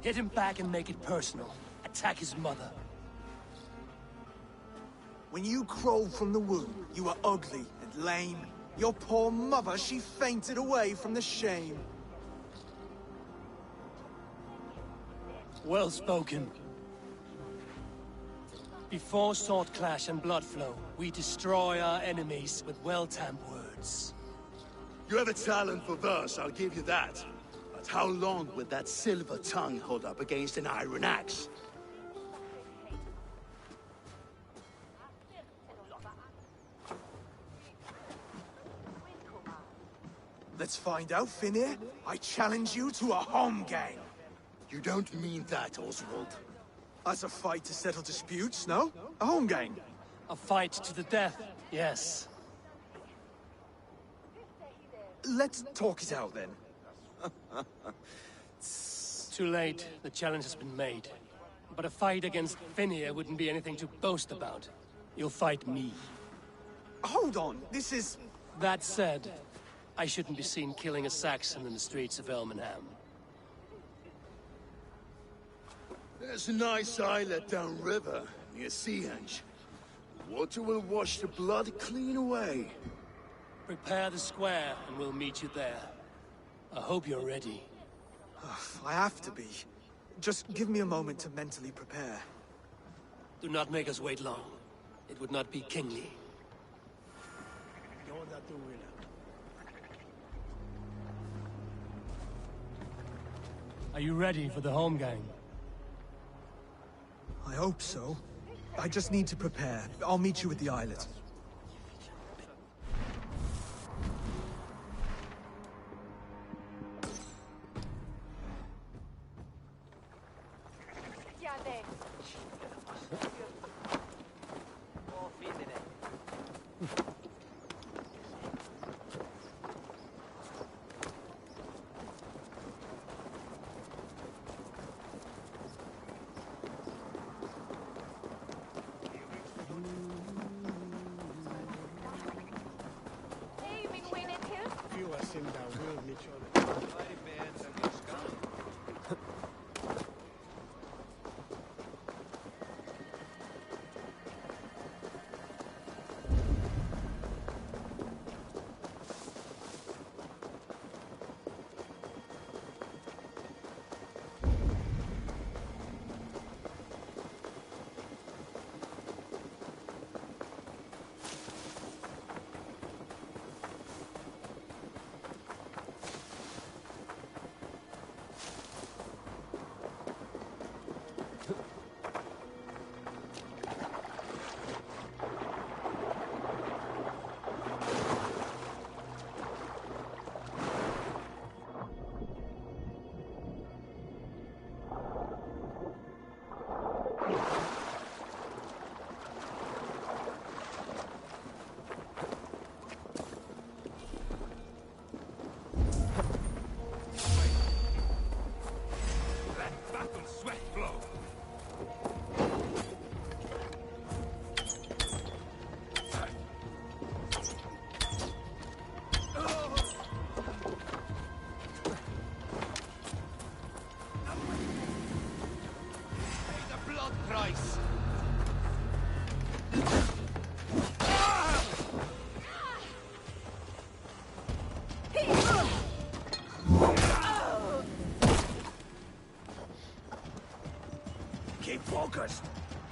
Hit him back and make it personal. Attack his mother. When you crawled from the womb, you were ugly and lame. Your poor mother, she fainted away from the shame. Well spoken. Before sword clash and blood flow, we destroy our enemies with well-timed words. You have a talent for verse, I'll give you that. But how long would that silver tongue hold up against an iron axe? Let's find out, Finir. I challenge you to a home game. You don't mean that, Oswald. That's a fight to settle disputes, no? A home game. A fight to the death, yes. Let's talk it out, then. Too late. The challenge has been made. But a fight against Finir wouldn't be anything to boast about. You'll fight me. Hold on, this is... That said, I shouldn't be seen killing a Saxon in the streets of Elmenham. There's a nice islet downriver, near Seahenge. Water will wash the blood clean away. Prepare the square, and we'll meet you there. I hope you're ready. I have to be. Just give me a moment to mentally prepare. Do not make us wait long. It would not be kingly. Are you ready for the home gang? I hope so. I just need to prepare. I'll meet you at the islet. Keep focused!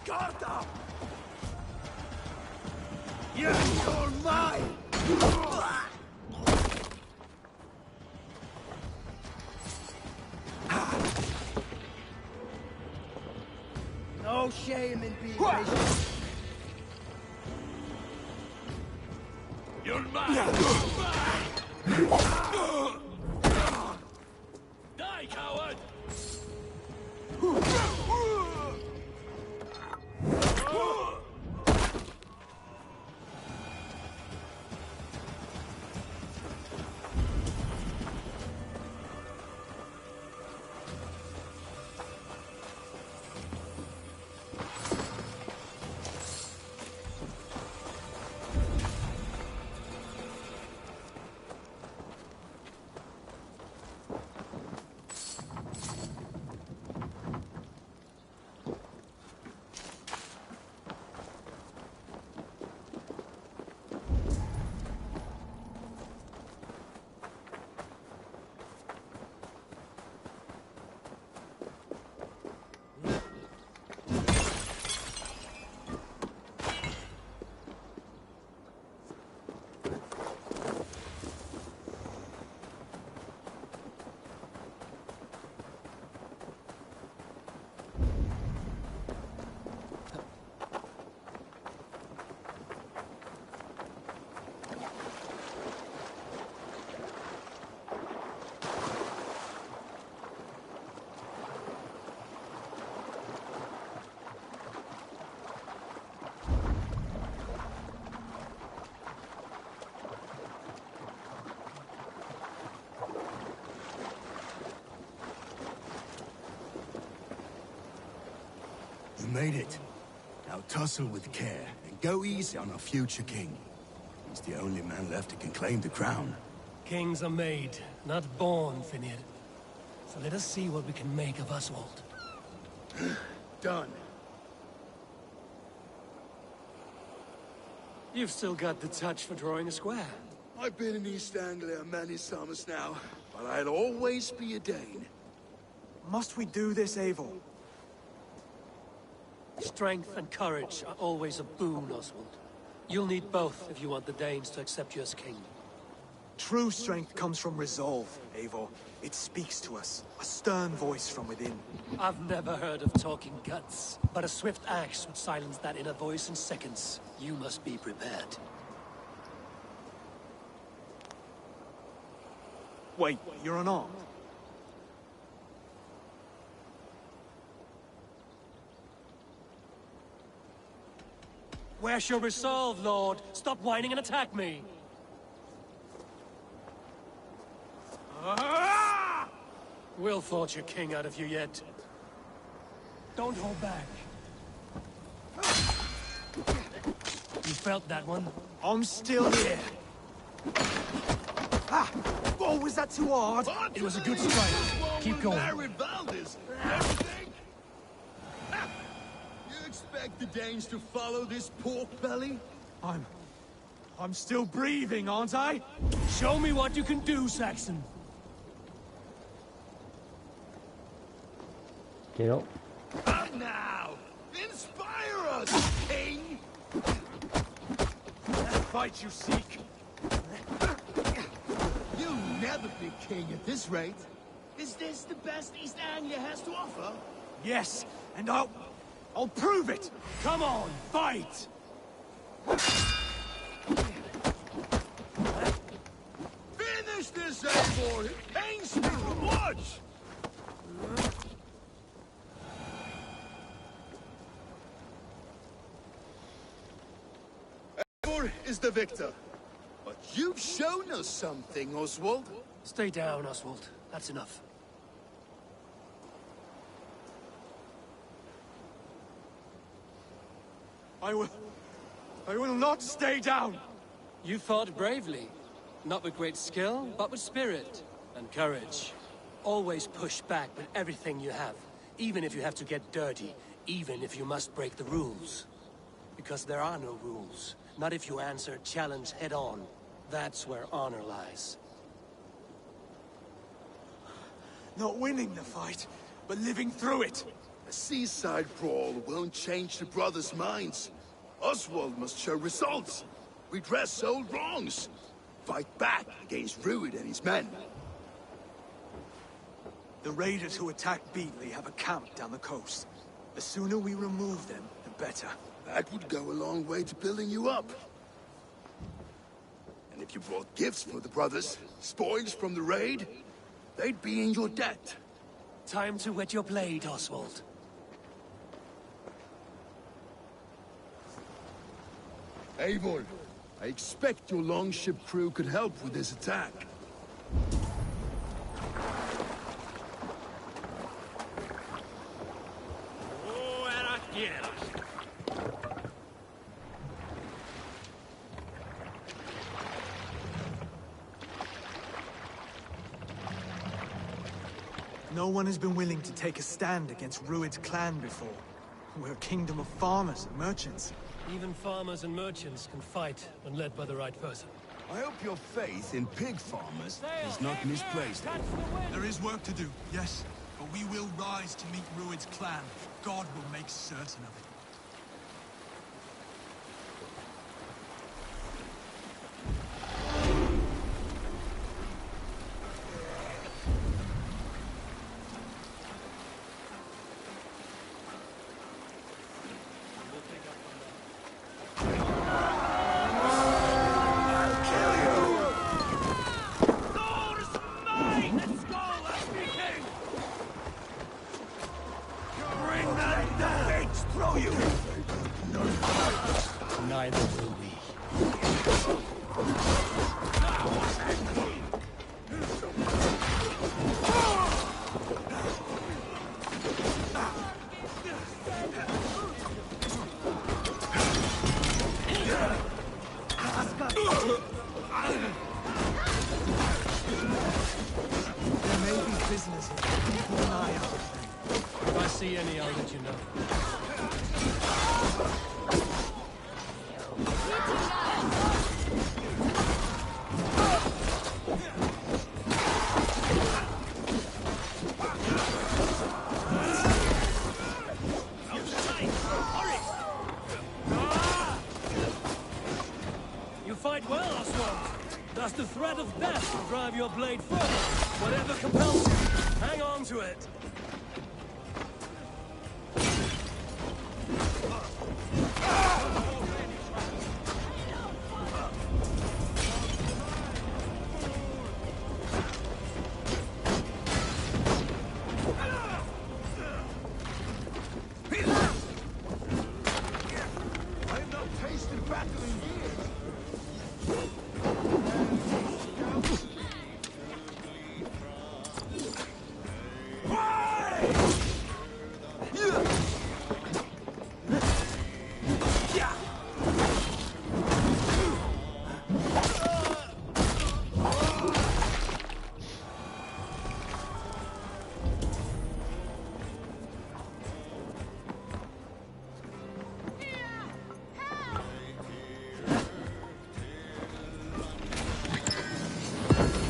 Guard up! Yes, you're mine! No shame in being patient. You're mine! Die, coward! You've made it. Now tussle with care, and go easy on our future king. He's the only man left who can claim the crown. Kings are made, not born, Finian. So let us see what we can make of Oswald. Done. You've still got the touch for drawing a square. I've been in East Anglia many summers now, but I'll always be a Dane. Must we do this, Eivor? Strength and courage are always a boon, Oswald. You'll need both if you want the Danes to accept you as king. True strength comes from resolve, Eivor. It speaks to us. A stern voice from within. I've never heard of talking guts, but a swift axe would silence that inner voice in seconds. You must be prepared. Wait, you're unarmed? Where's your resolve, Lord? Stop whining and attack me! We'll forge your king out of you yet. Don't hold back. You felt that one? I'm still here. Ah! Oh, was that too hard? It was a good strike. Keep going. You expect the Danes to follow this pork belly? I'm still breathing, aren't I? Show me what you can do, Saxon. Kill. Up now! Inspire us, king! That fight you seek. You'll never be king at this rate. Is this the best East Anglia has to offer? Yes, and I'll prove it! Come on, fight! Finish this, Eivor! It pains me to watch! Eivor is the victor. But you've shown us something, Oswald. Stay down, Oswald. That's enough. I will not stay down! You fought bravely. Not with great skill, but with spirit and courage. Always push back with everything you have. Even if you have to get dirty. Even if you must break the rules. Because there are no rules. Not if you answer a challenge head-on. That's where honor lies. Not winning the fight, but living through it. A seaside brawl won't change the brothers' minds. Oswald must show results. Redress old wrongs. Fight back against Rued and his men. The raiders who attacked Beatley have a camp down the coast. The sooner we remove them, the better. That would go a long way to building you up. And if you brought gifts for the brothers, spoils from the raid, they'd be in your debt. Time to wet your blade, Oswald. Eivor, I expect your longship crew could help with this attack. No one has been willing to take a stand against Rued's clan before. We're a kingdom of farmers and merchants. Even farmers and merchants can fight when led by the right person. I hope your faith in pig farmers is not misplaced. There is work to do, yes, but we will rise to meet Rued's clan. God will make certain of it. Neither will we. There may be prisoners here. Keep an eye out for them. If I see any, I'll let you know. You fight well, Oswald. Does the threat of death drive your blade further? Whatever compels you, hang on to it. I've not tasted battle in years.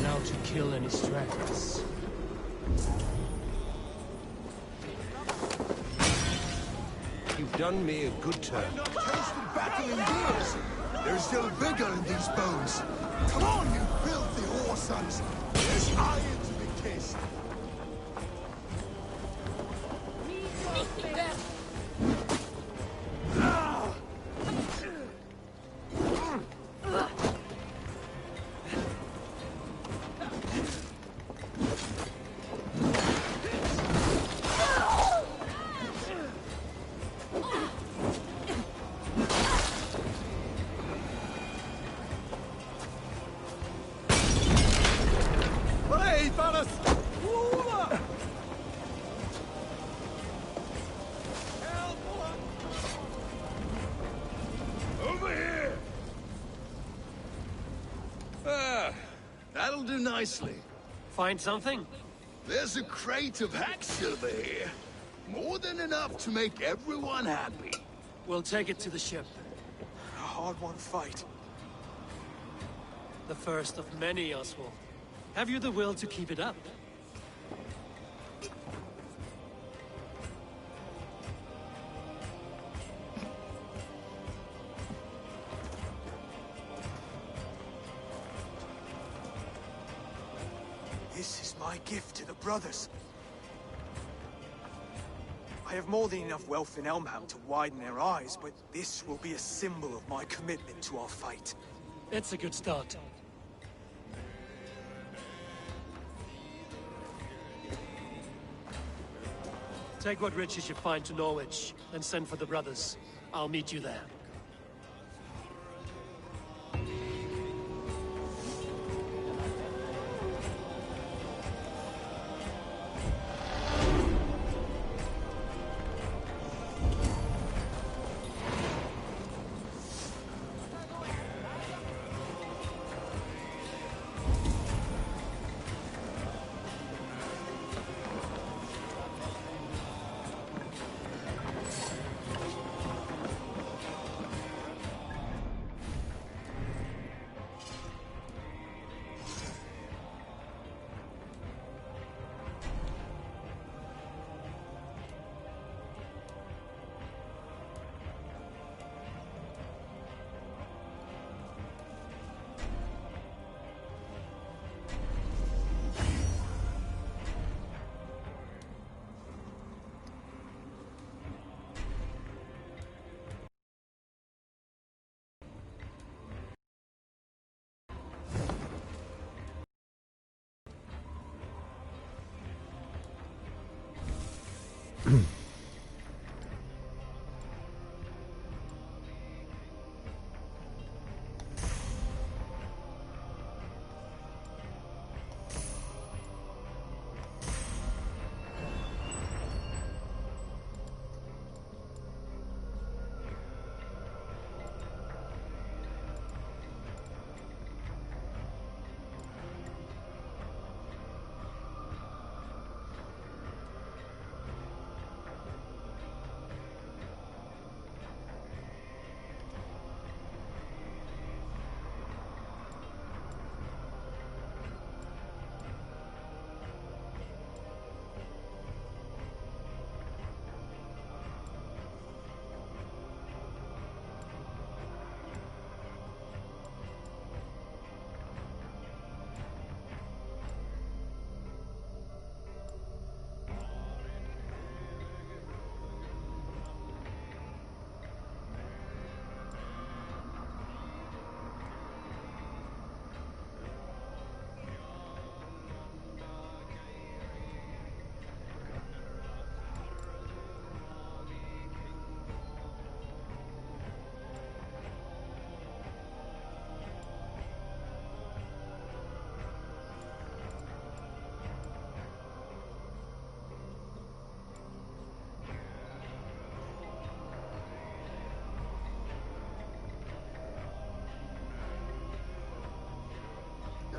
Now to kill any stragglers. You've done me a good turn. I've not tasted battle in years. There's still vigor in these bones. Come on, you filthy whoresons. There's iron to be kissed. Hey, fellas! Over here! Ah, that'll do nicely. Find something? There's a crate of hack silver here. More than enough to make everyone happy. We'll take it to the ship. A hard-won fight. The first of many, Oswald. Have you the will to keep it up? This is my gift to the brothers. I have more than enough wealth in Elmham to widen their eyes, but this will be a symbol of my commitment to our fight. It's a good start. Take what riches you find to Norwich, and send for the brothers. I'll meet you there.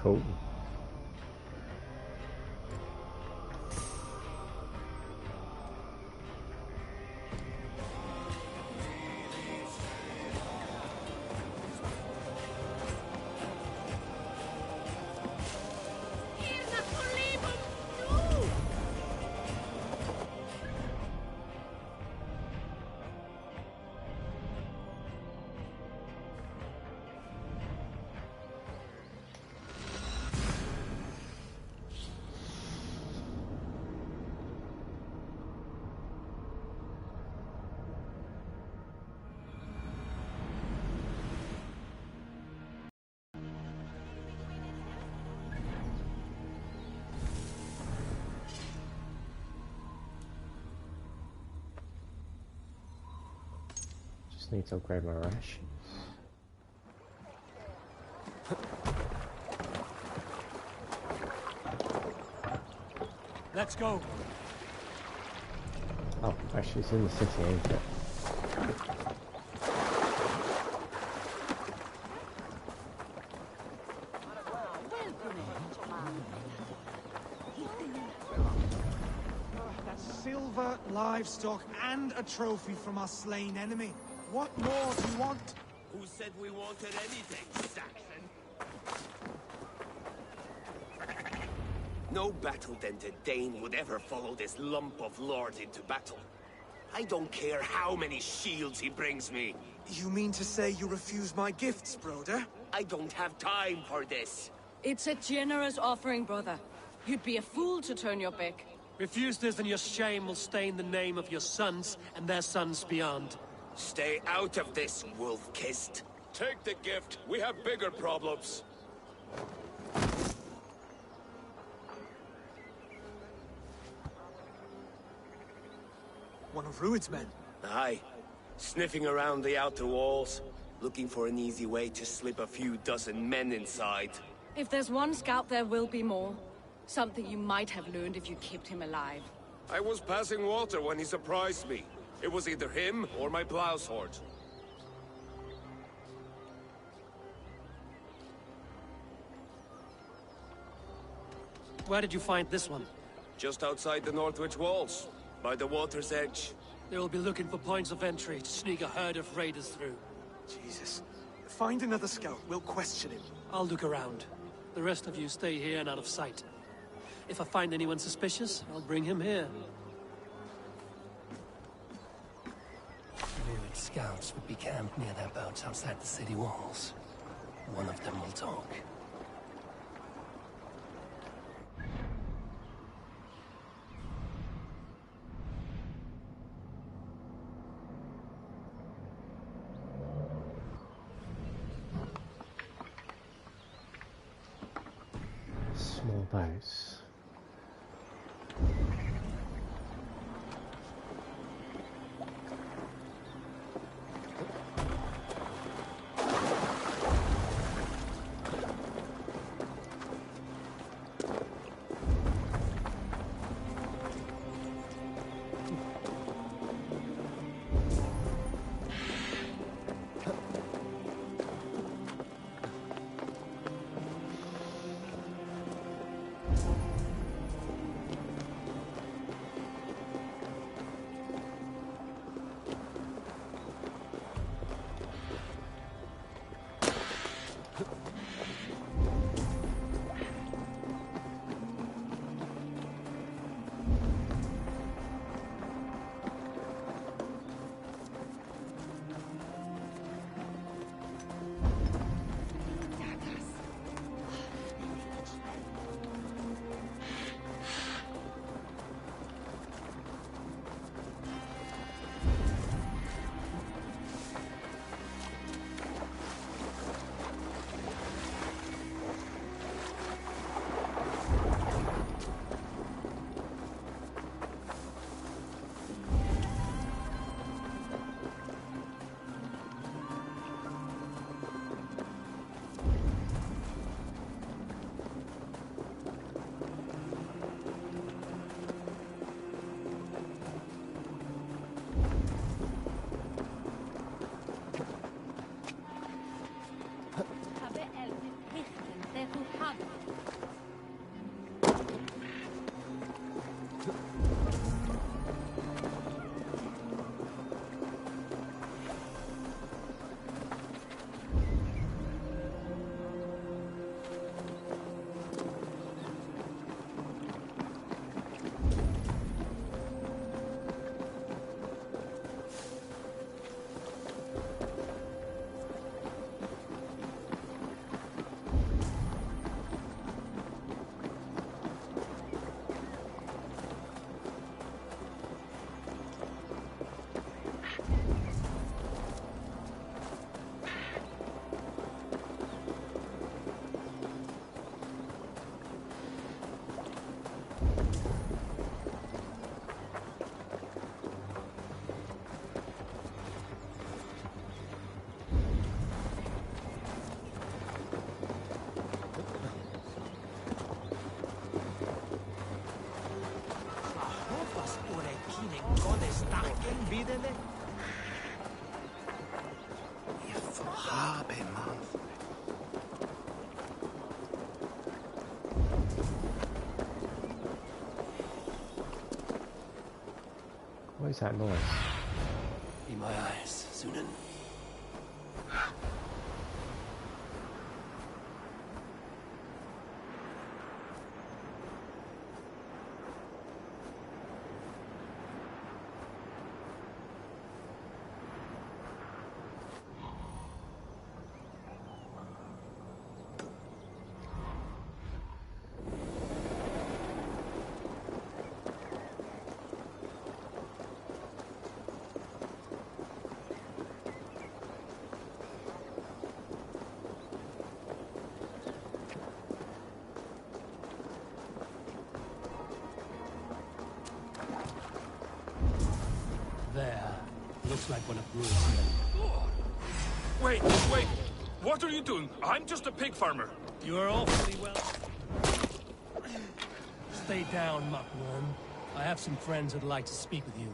Cool. Just need to upgrade my rations. Let's go. Oh, actually it's in the city, ain't it? That's silver, livestock, and a trophy from our slain enemy. What more do you want? Who said we wanted anything, Saxon? No battle-dented Dane would ever follow this lump of lord into battle. I don't care how many shields he brings me. You mean to say you refuse my gifts, Broder? I don't have time for this. It's a generous offering, brother. You'd be a fool to turn your back. Refuse this and your shame will stain the name of your sons and their sons beyond. Stay out of this, wolf-kissed. Take the gift. We have bigger problems. One of Rued's men. Aye. Sniffing around the outer walls, looking for an easy way to slip a few dozen men inside. If there's one scout, there will be more. Something you might have learned if you kept him alive. I was passing water when he surprised me. It was either him or my plow sword. Where did you find this one? Just outside the Northwich walls, by the water's edge. They will be looking for points of entry to sneak a herd of raiders through. Jesus. Find another scout. We'll question him. I'll look around. The rest of you stay here and out of sight. If I find anyone suspicious, I'll bring him here. Rued scouts would be camped near their boats outside the city walls. One of them will talk. Small boats. What is that noise? Be my eyes, Sunan. There. Looks like one of Rued's men. Wait! What are you doing? I'm just a pig farmer. You are awfully well. Stay down, muckworm. I have some friends who'd like to speak with you.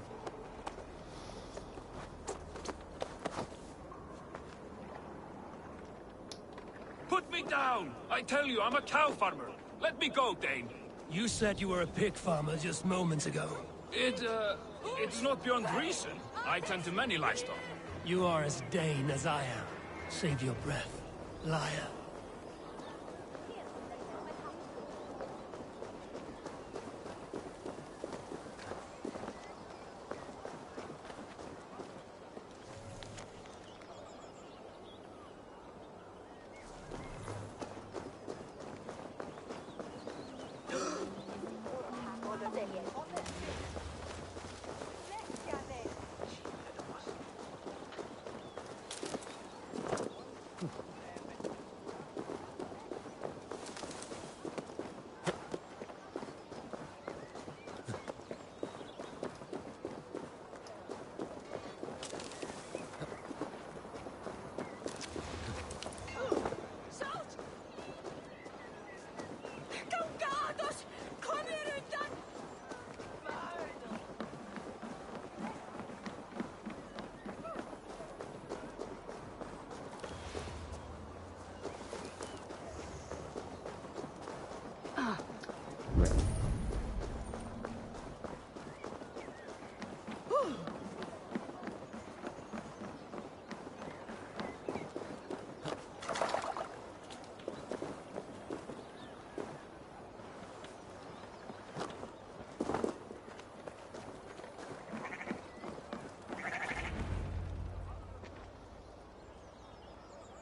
Put me down! I tell you, I'm a cow farmer. Let me go, Dane. You said you were a pig farmer just moments ago. It's not beyond reason. I tend to many livestock. You are as Dane as I am. Save your breath, liar.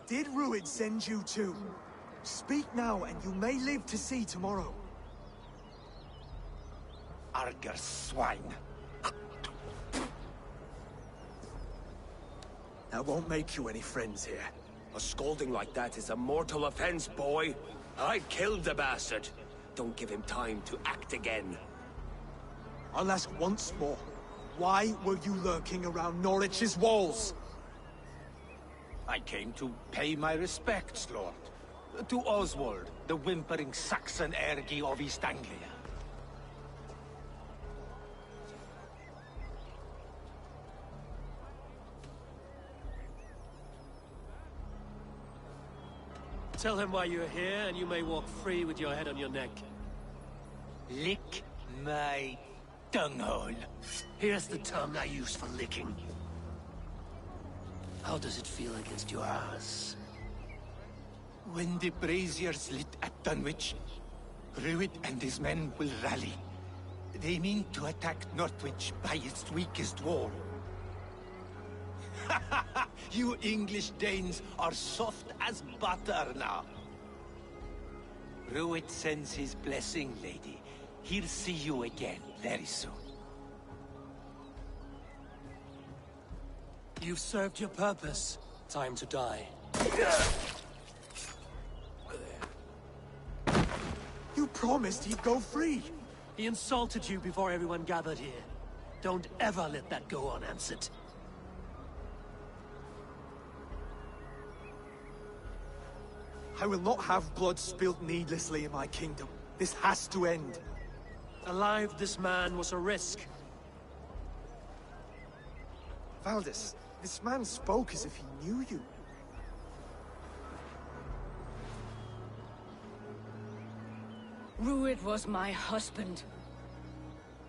Did Rued send you too? Speak now, and you may live to see tomorrow. Arger swine. That won't make you any friends here. A scolding like that is a mortal offense, boy. I killed the bastard. Don't give him time to act again. I'll ask once more. Why were you lurking around Norwich's walls? I came to pay my respects, Lord. To Oswald, the whimpering Saxon ergi of East Anglia. Tell him why you're here, and you may walk free with your head on your neck. Lick my dunghole. Here's the term I use for licking. How does it feel against your ass? When the braziers lit at Dunwich, Rued and his men will rally. They mean to attack Northwich by its weakest wall. You English Danes are soft as butter now. Rued sends his blessing, lady. He'll see you again very soon. You've served your purpose. Time to die. You promised he'd go free. He insulted you before everyone gathered here. Don't ever let that go unanswered. I will not have blood spilt needlessly in my kingdom. This has to end. Alive, this man was a risk. Valdis, this man spoke as if he knew you. Rued was my husband.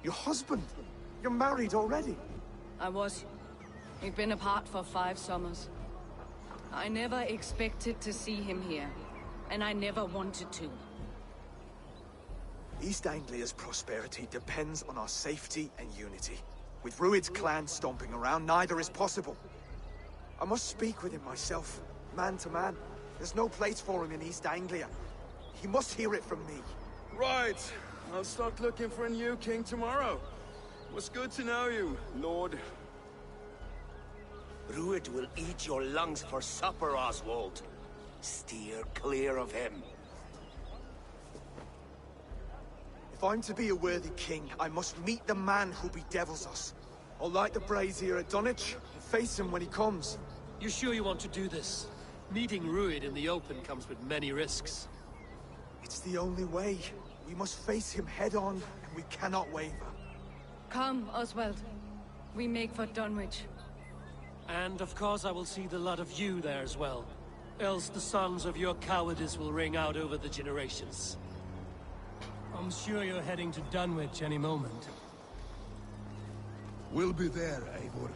Your husband? You're married already? I was. We've been apart for 5 summers. I never expected to see him here, and I never wanted to. East Anglia's prosperity depends on our safety and unity. With Rued's clan stomping around, neither is possible. I must speak with him myself, man to man. There's no place for him in East Anglia. He must hear it from me. Right. I'll start looking for a new king tomorrow. It was good to know you, Lord. Rued will eat your lungs for supper, Oswald. Steer clear of him. If I'm to be a worthy king, I must meet the man who bedevils us. I'll light the brazier at Dunwich and face him when he comes. You sure you want to do this? Meeting Rued in the open comes with many risks. It's the only way. We must face him head-on, and we cannot waver. Come, Oswald. We make for Dunwich. And of course I will see the lot of you there as well. Else the songs of your cowardice will ring out over the generations. I'm sure you're heading to Dunwich any moment. We'll be there, Eivor.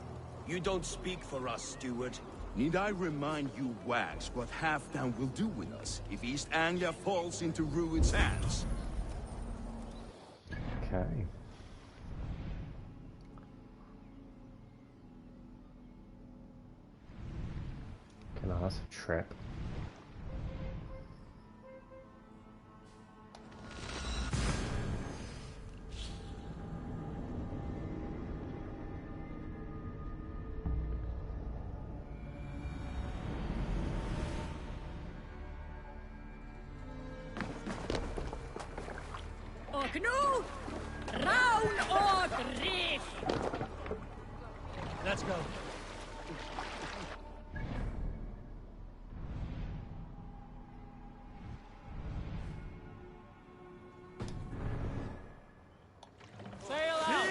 You don't speak for us, steward. Need I remind you, wags, what Halfdan will do with us if East Anglia falls into Rued's hands? Okay. Can I ask a trip? Ognu! Round or grief! Let's go. Sail out!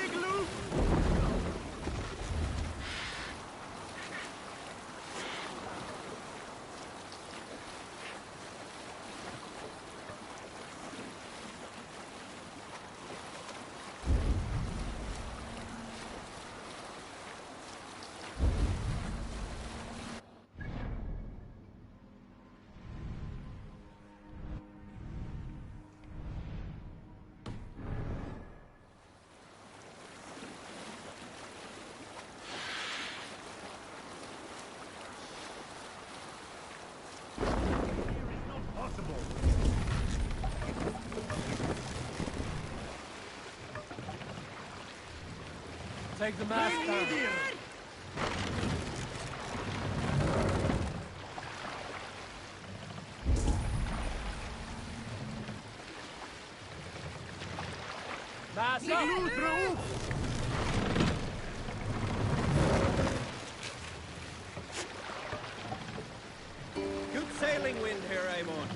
Take the mast down. Mast up! Good sailing wind here, Amon.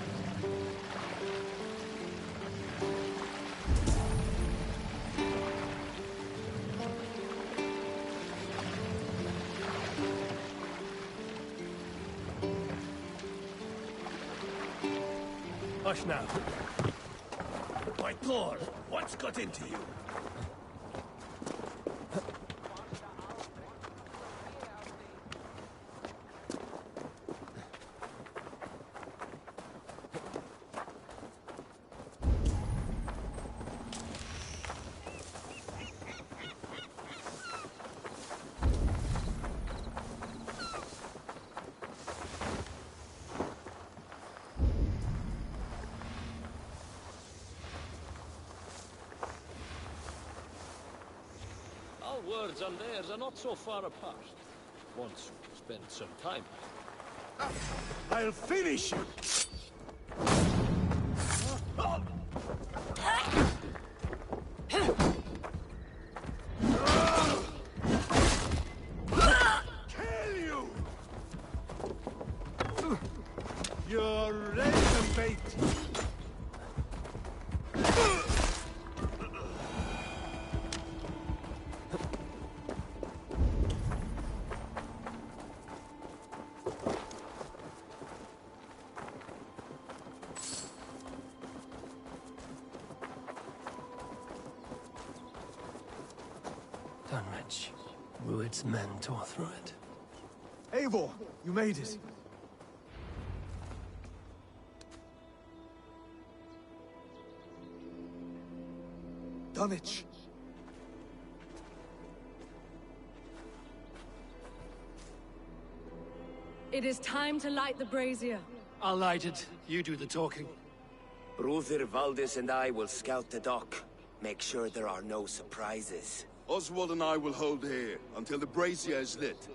Hush now. By Thor, what's got into you? Our words and theirs are not so far apart. Once we spent some time. I'll finish you! Kill you! You're razor bait! Dunwich. Rued's men tore through it. Eivor, you made it. Dunwich. It is time to light the brazier. I'll light it. You do the talking. Brother Valdis and I will scout the dock. Make sure there are no surprises. Oswald and I will hold here until the brazier is lit.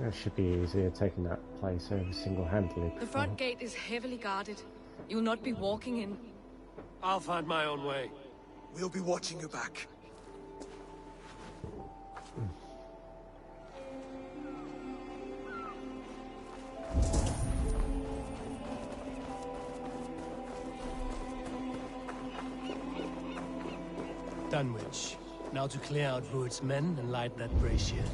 It should be easier taking that place over single-handedly. The front gate is heavily guarded. You'll not be walking in. I'll find my own way. We'll be watching you back. Dunwich. Now to clear out Rued's men and light that brazier.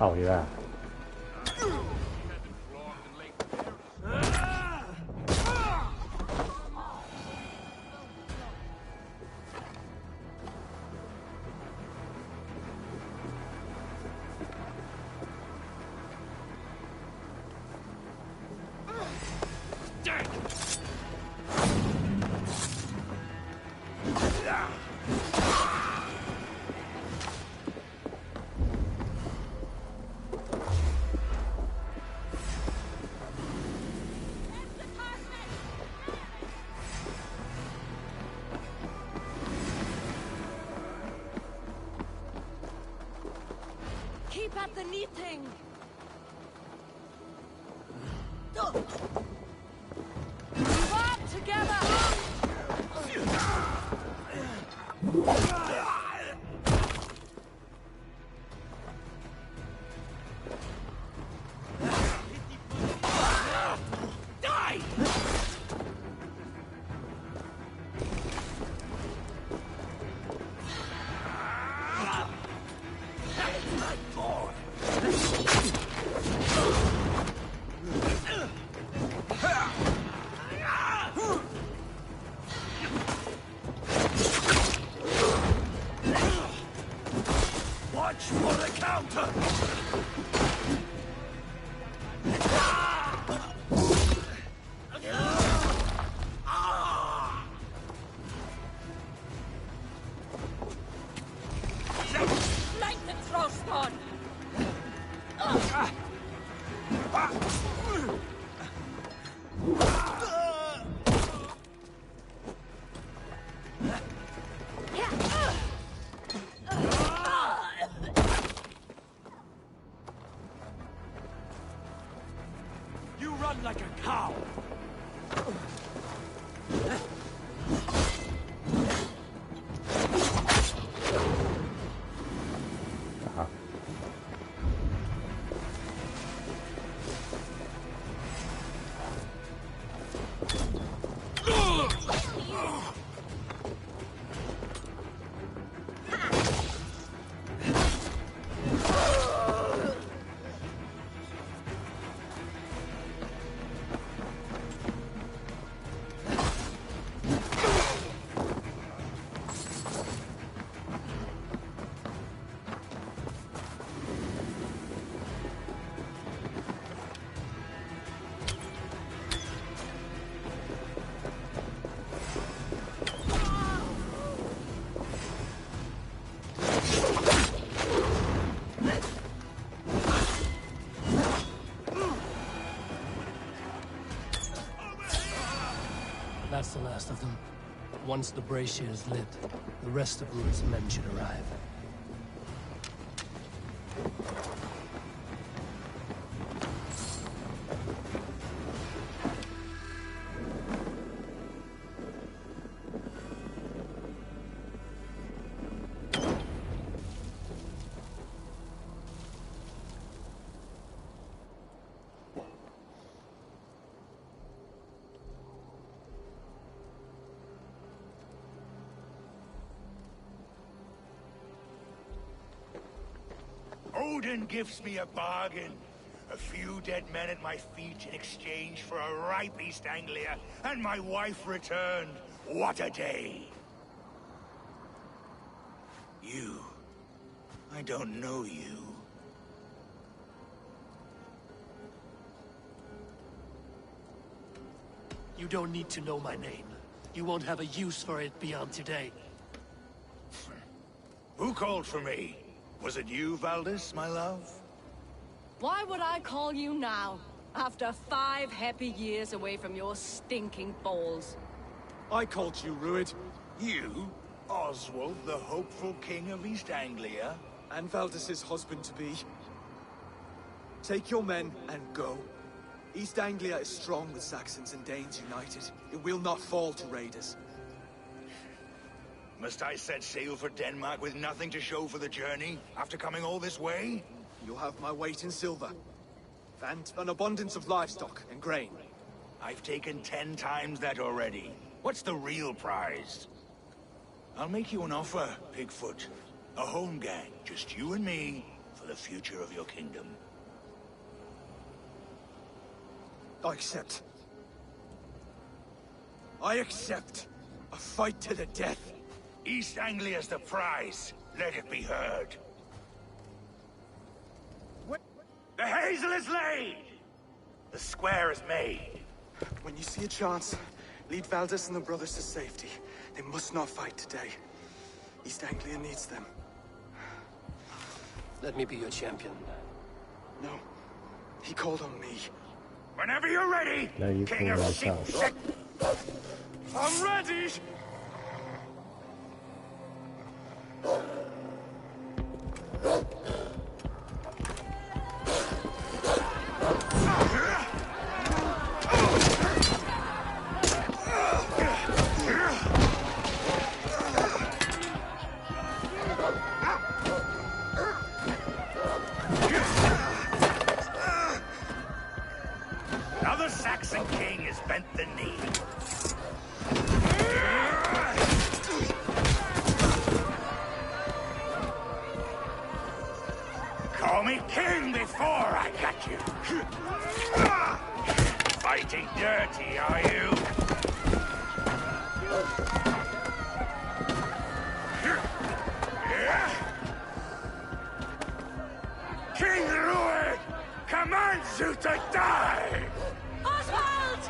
Oh, yeah. Keep at the knitting! We work together! Like a cow. That's the last of them. Once the brazier is lit, the rest of Rued's men should arrive. Odin gives me a bargain. A few dead men at my feet in exchange for a ripe East Anglia, and my wife returned. What a day! You. I don't know you. You don't need to know my name. You won't have a use for it beyond today. Who called for me? Was it you, Valdis, my love? Why would I call you now, after 5 happy years away from your stinking balls? I called you, Rued. You? Oswald, the hopeful king of East Anglia? And Valdis's husband-to-be. Take your men and go. East Anglia is strong with Saxons and Danes united. It will not fall to raiders. Must I set sail for Denmark with nothing to show for the journey, after coming all this way? You'll have my weight in silver. And an abundance of livestock and grain. I've taken 10 times that already. What's the real prize? I'll make you an offer, Pigfoot. A home gang, just you and me, for the future of your kingdom. I accept. I accept. A fight to the death. East Anglia's the prize. Let it be heard. The hazel is laid! The square is made. When you see a chance, lead Valdis and the brothers to safety. They must not fight today. East Anglia needs them. Let me be your champion. No. He called on me. Whenever you're ready, No, you King call of yourself. I'm ready! Now the Saxon king has bent the knee. Call me king before I got you. Fighting dirty, are you? King Rued commands you to die! Oswald!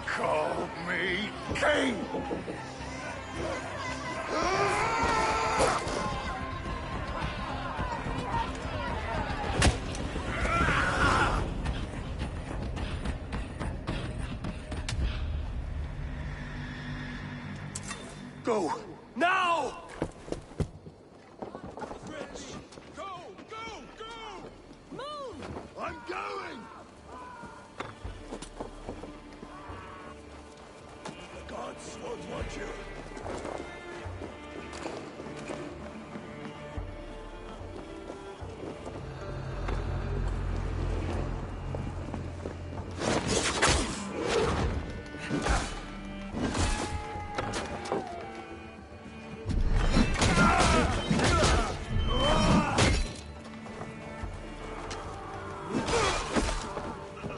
Call me king! Go! Now! I'm going! The gods won't want you.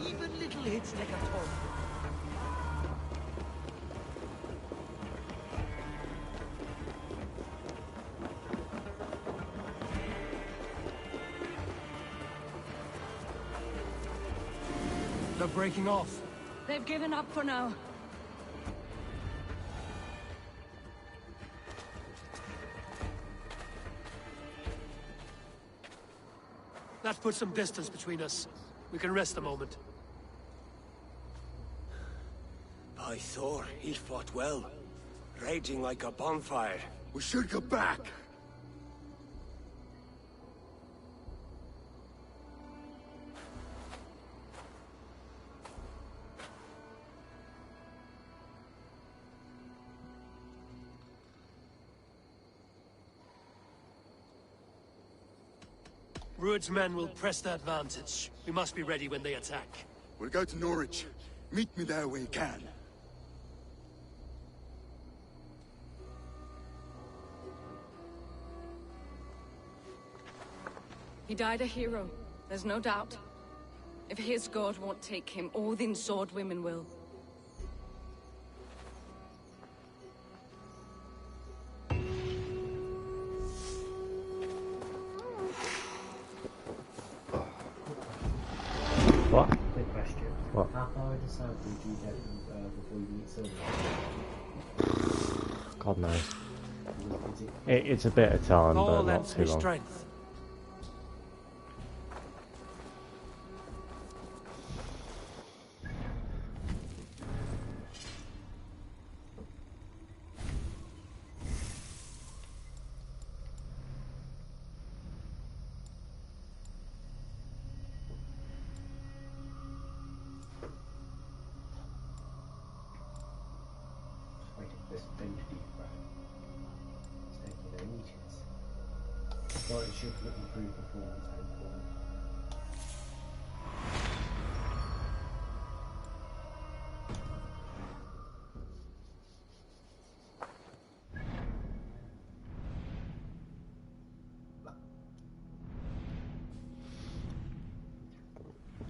Even little hits like a torn. They're breaking off. They've given up for now. That puts some distance between us. We can rest a moment. By Thor, he fought well. Raging like a bonfire. We should go back. Rued's men will press the advantage. We must be ready when they attack. We'll go to Norwich. Meet me there when you can. He died a hero, there's no doubt. If his god won't take him, Odin's sword women will. What? Quick question. What? How far into south did you get before you meet Silver? God knows. It's a bit of time, All but not lends too me long. strength. Waiting for this thing to defrag. It's taking ages. But it should improve performance and form.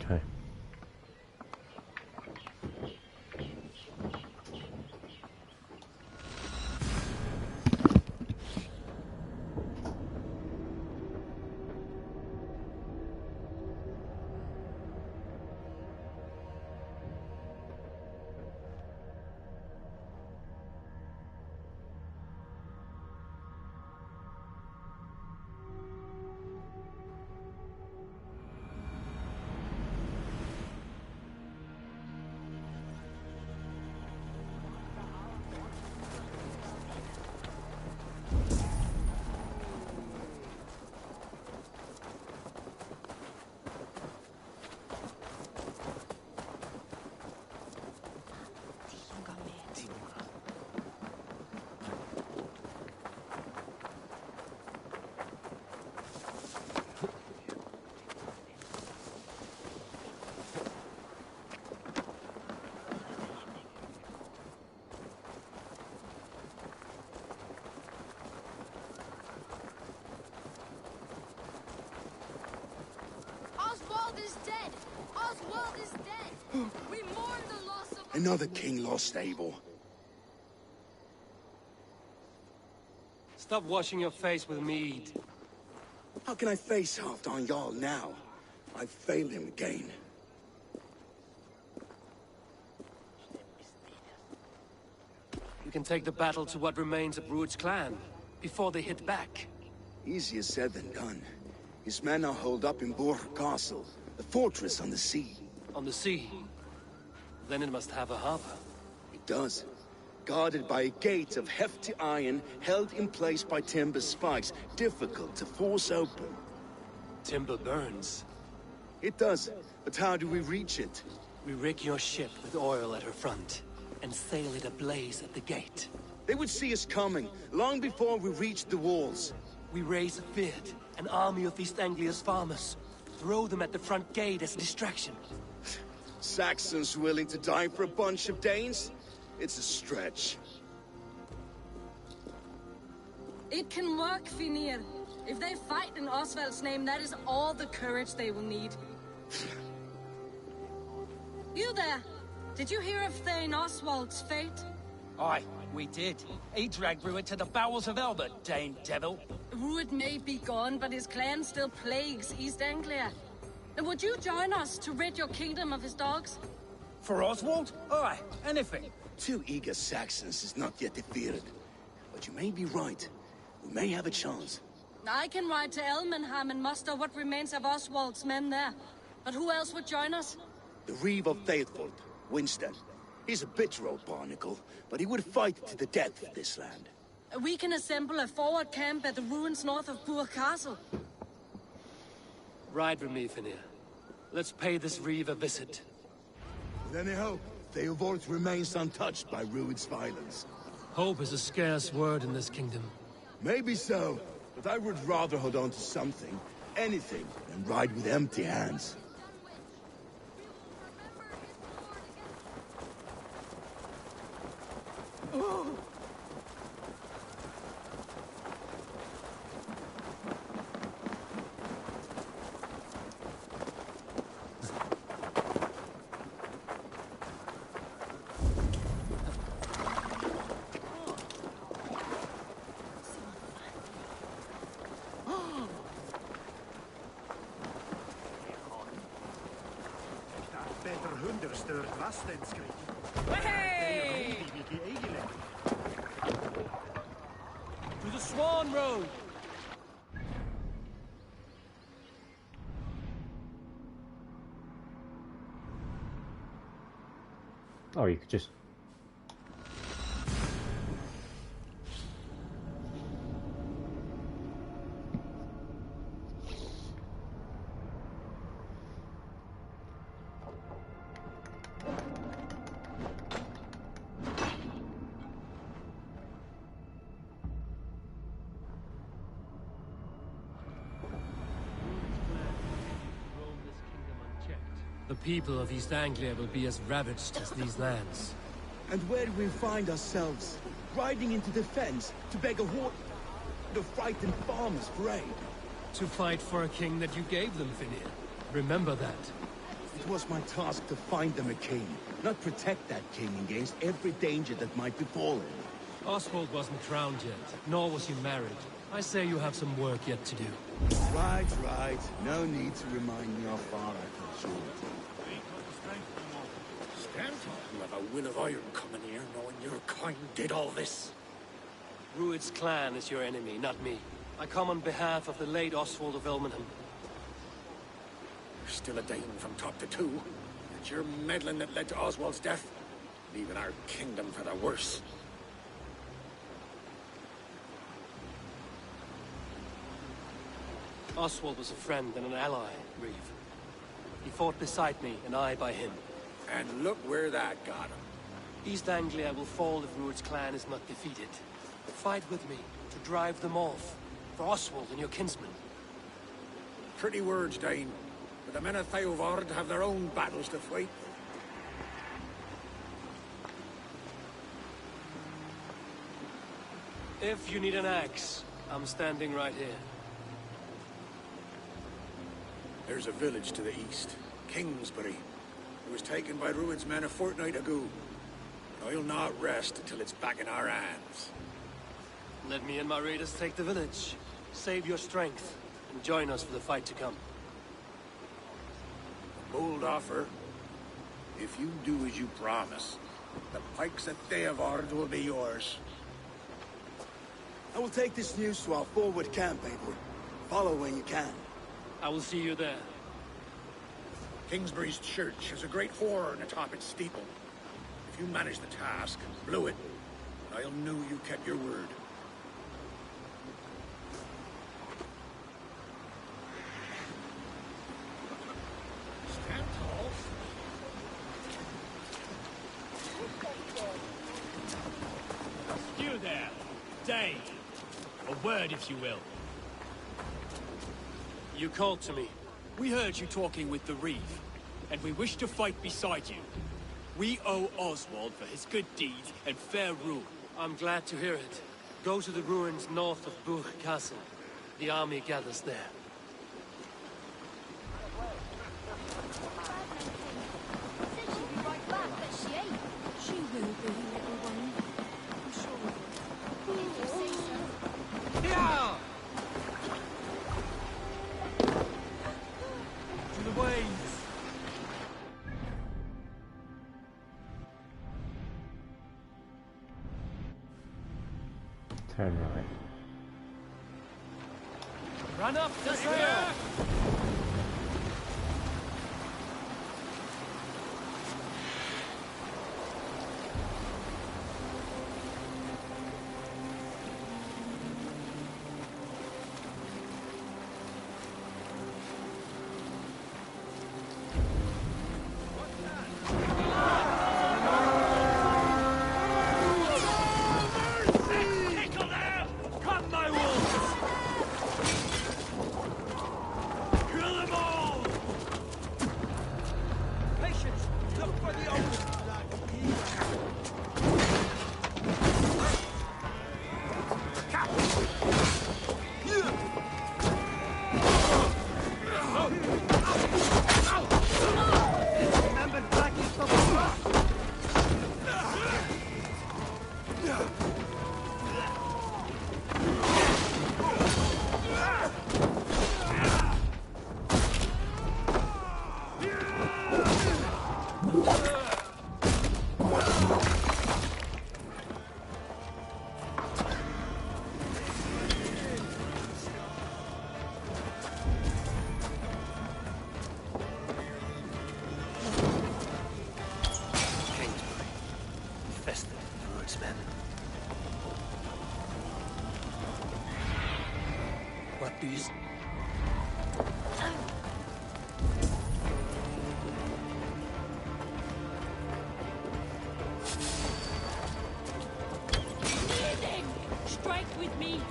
Okay. Oswald is dead! Oswald is dead! We mourn the loss of... Another king lost, Abel. Stop washing your face with mead. How can I face Halfdan Jarl now? I've failed him again. You can take the battle to what remains of Rued's clan, before they hit back. Easier said than done. His men are holed up in Borg Castle, a fortress on the sea. On the sea? Then it must have a harbor. It does. Guarded by a gate of hefty iron, held in place by timber spikes, difficult to force open. Timber burns. It does, but how do we reach it? We rig your ship with oil at her front, and sail it ablaze at the gate. They would see us coming, long before we reached the walls. We raise a beard, an army of East Anglia's farmers. Throw them at the front gate as a distraction. Saxons willing to die for a bunch of Danes? It's a stretch. It can work, Finir. If they fight in Oswald's name, that is all the courage they will need. You there! Did you hear of Thane Oswald's fate? Aye, we did. He dragged Rued to the bowels of Elbert, Dane devil. Rued may be gone, but his clan still plagues East Anglia. And would you join us to rid your kingdom of his dogs? For Oswald? Aye, anything. 2 eager Saxons is not yet defeated. But you may be right. We may have a chance. I can ride to Elmenham and muster what remains of Oswald's men there. But who else would join us? The Reeve of Faithful, Winston. He's a bitter old barnacle, but he would fight to the death for this land. We can assemble a forward camp at the ruins north of Bourg Castle. Ride with me, Finir. Let's pay this Reeve a visit. With any hope, Theodorth remains untouched by Rued's violence. Hope is a scarce word in this kingdom. Maybe so, but I would rather hold on to something, anything, than ride with empty hands. Hey! To the Swan Road! Oh, you could just... The people of East Anglia will be as ravaged as these lands. And where do we find ourselves? Riding into defense to beg a horse? The frightened farmers for aid? To fight for a king that you gave them, Finir. Remember that. It was my task to find them a king, not protect that king against every danger that might befall him. Oswald wasn't crowned yet, nor was he married. I say you have some work yet to do. Right, right. No need to remind me how far I can shoot. Stand tall. You have a will of iron coming here, knowing your kind did all this. Rued's clan is your enemy, not me. I come on behalf of the late Oswald of Elmenham. You're still a Dane from top to two. It's your meddling that led to Oswald's death, leaving our kingdom for the worse. Oswald was a friend and an ally, Reeve. He fought beside me, and I by him. And look where that got him. East Anglia will fall if Rued's clan is not defeated. Fight with me, to drive them off. For Oswald and your kinsmen. Pretty words, Dane. But the men of Theodorth have their own battles to fight. If you need an axe, I'm standing right here. There's a village to the east, Kingsbury. It was taken by Rued's men a fortnight ago. But I'll not rest until it's back in our hands. Let me and my raiders take the village. Save your strength, and join us for the fight to come. A bold offer. If you do as you promise, the pikes at Theodorth will be yours. I will take this news to our forward camp, Eivor. Follow when you can. I will see you there. Kingsbury's church has a great horn atop its steeple. If you manage the task, blow it, I'll know you kept your word. Stand tall. You there, Dane. A word, if you will. You called to me. We heard you talking with the Reeve, and we wish to fight beside you. We owe Oswald for his good deeds and fair rule. I'm glad to hear it. Go to the ruins north of Bourg Castle. The army gathers there. Said she'd be right back, but she ain't. She will be, little one. I'm sure of it. If you say so. Yeah! To the waves! Turn right. Run up the stair! What do you... Strike with me.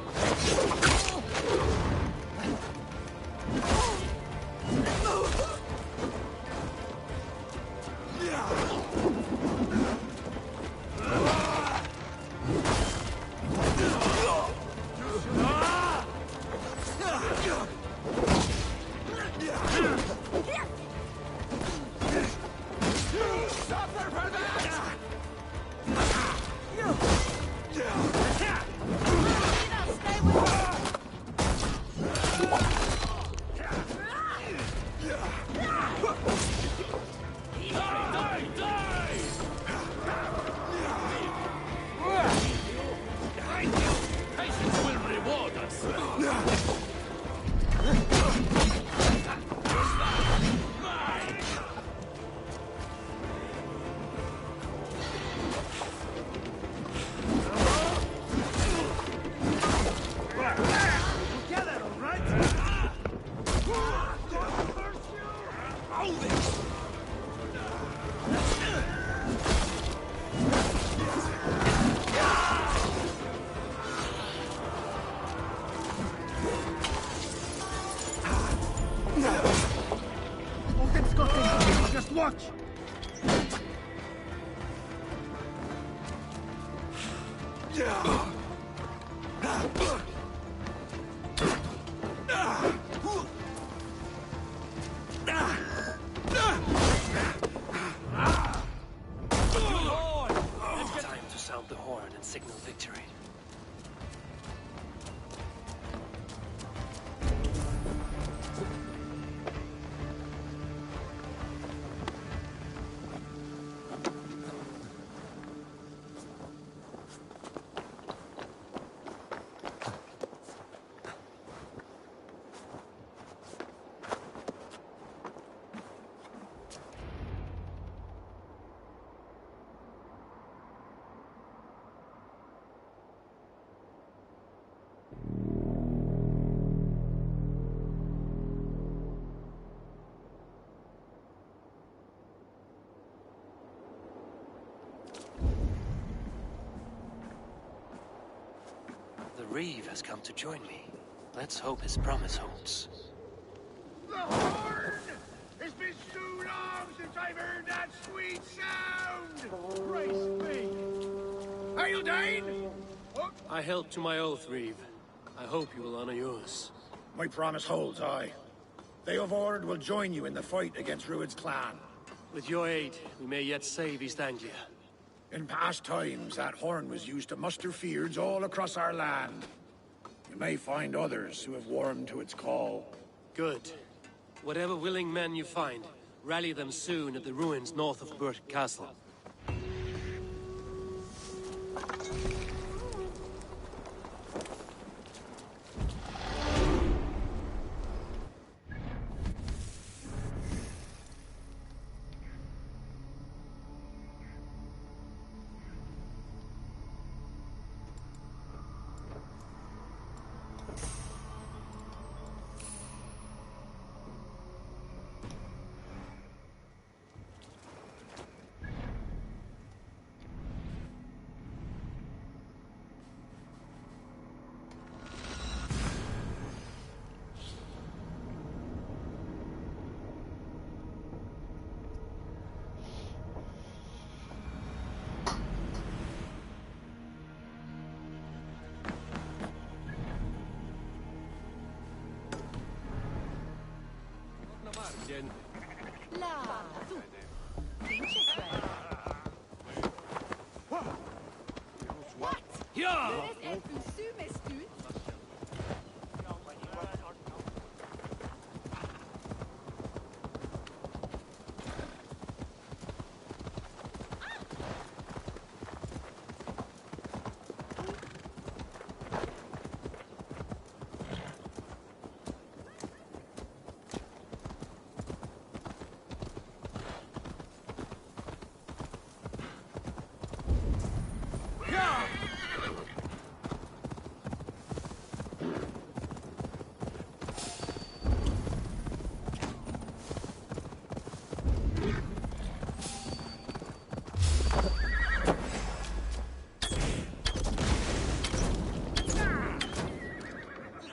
Just watch! Time to sound the horn and signal victory. The Reeve has come to join me. Let's hope his promise holds. The horn! It's been so long since I've heard that sweet sound! Praise be! Hail, Dane! I held to my oath, Reeve. I hope you will honor yours. My promise holds, aye. They of Ord will join you in the fight against Rued's clan. With your aid, we may yet save East Anglia. In past times, that horn was used to muster fyrds all across our land. You may find others who have warmed to its call. Good. Whatever willing men you find, rally them soon at the ruins north of Burt Castle. again. La, du. Pinches way. What? Ja! Eres el fusumes, dude.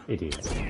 Idiot.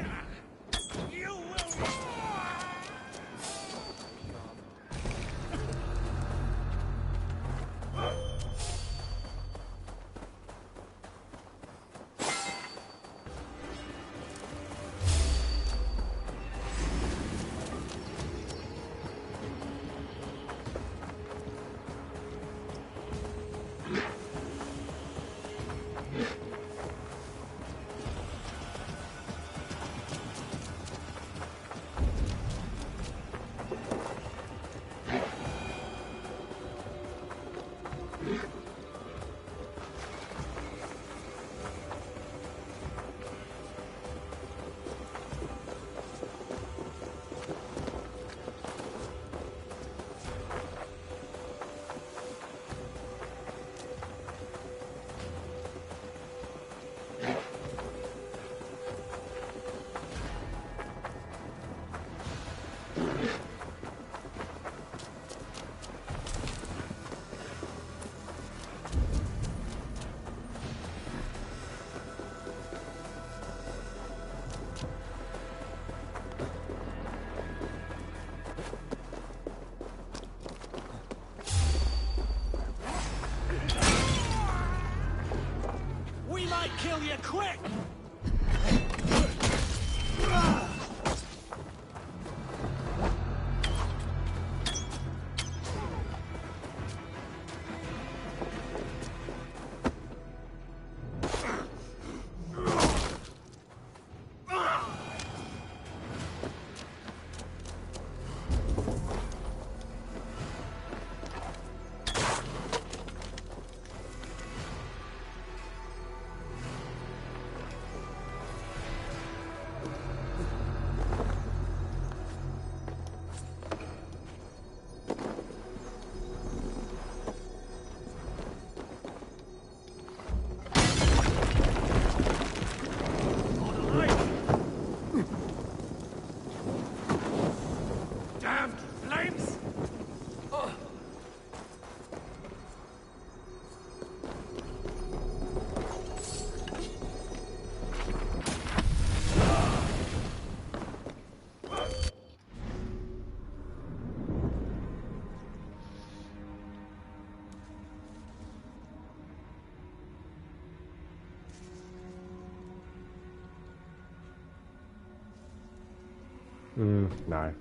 We might kill you quick! Damn flames! No.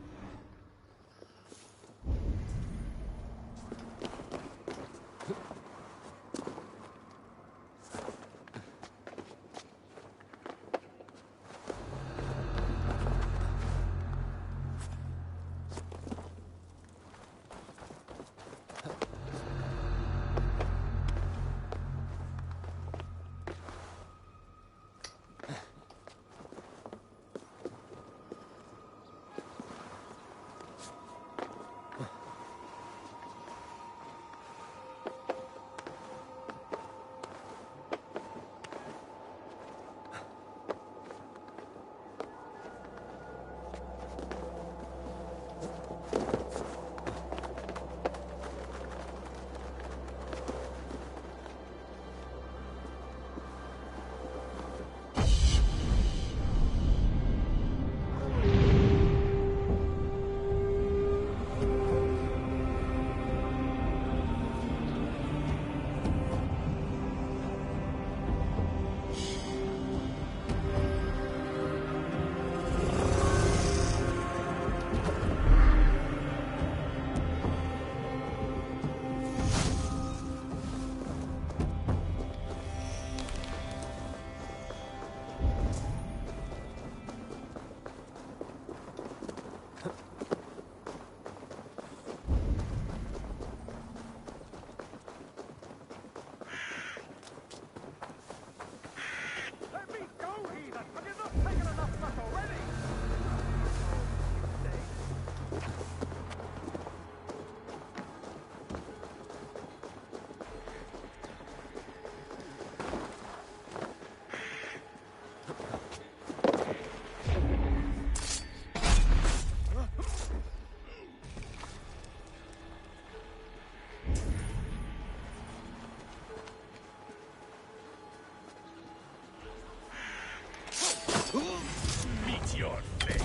your fate.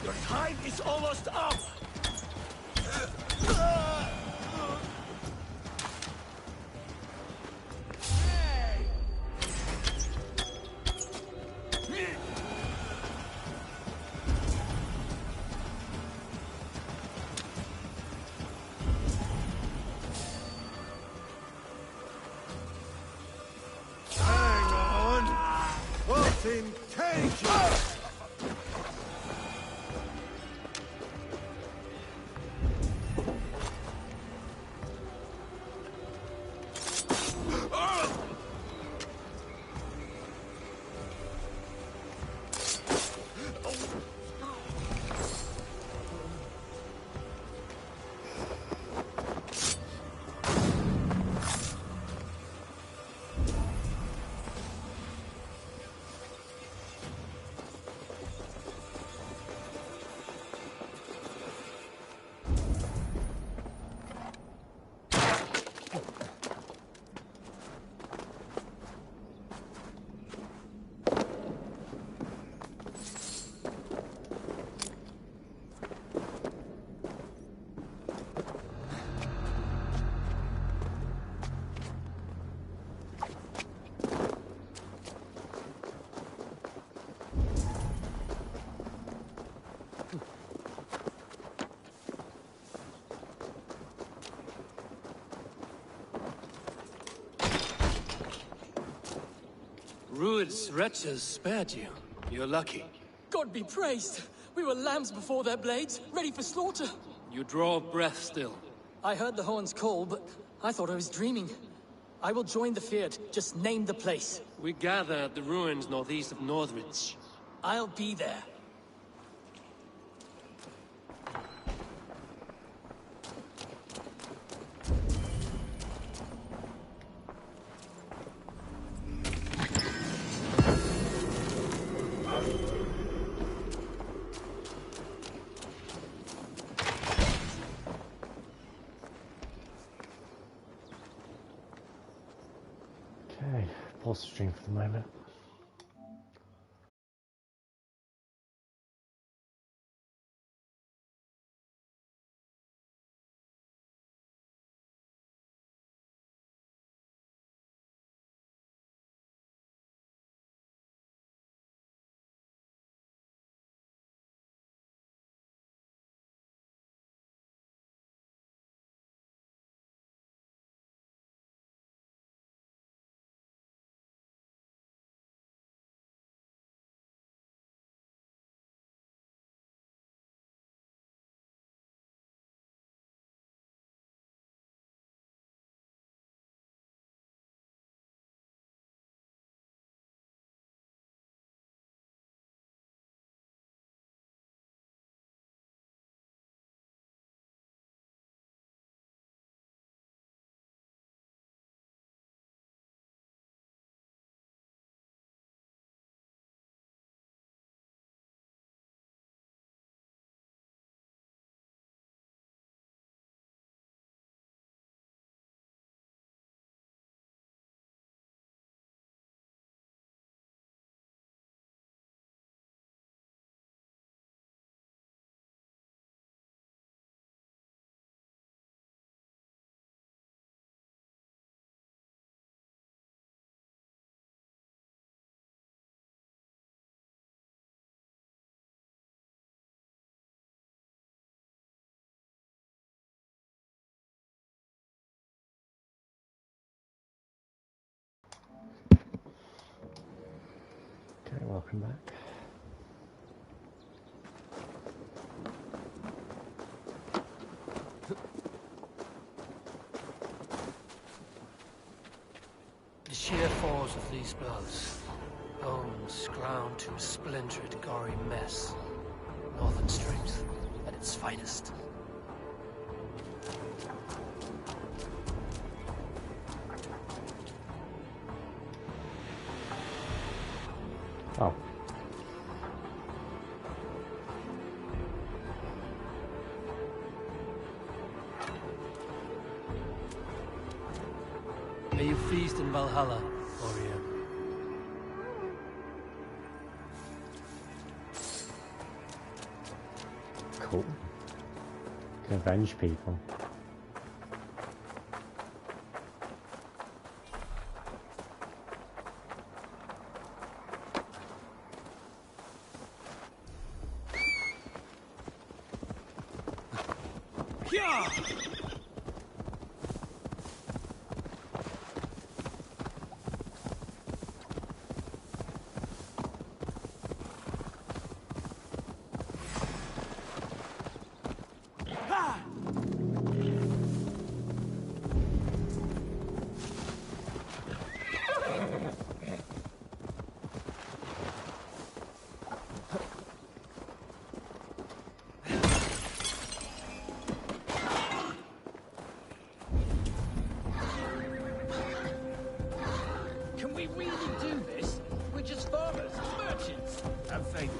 Your time is almost up! Rued's wretches spared you. You're lucky. God be praised! We were lambs before their blades, ready for slaughter. You draw breath still. I heard the horns call, but I thought I was dreaming. I will join the Feared. Just name the place. We gather at the ruins northeast of Northridge. I'll be there. Okay, pause the stream for the moment. Okay, welcome back. The sheer force of these blows. Bones ground to a splintered, gory mess. Northern strength at its finest. Oh. May you feast in Valhalla, warrior. Cool. Can avenge people. Yeah! Can we really do this? We're just farmers, merchants. Have faith.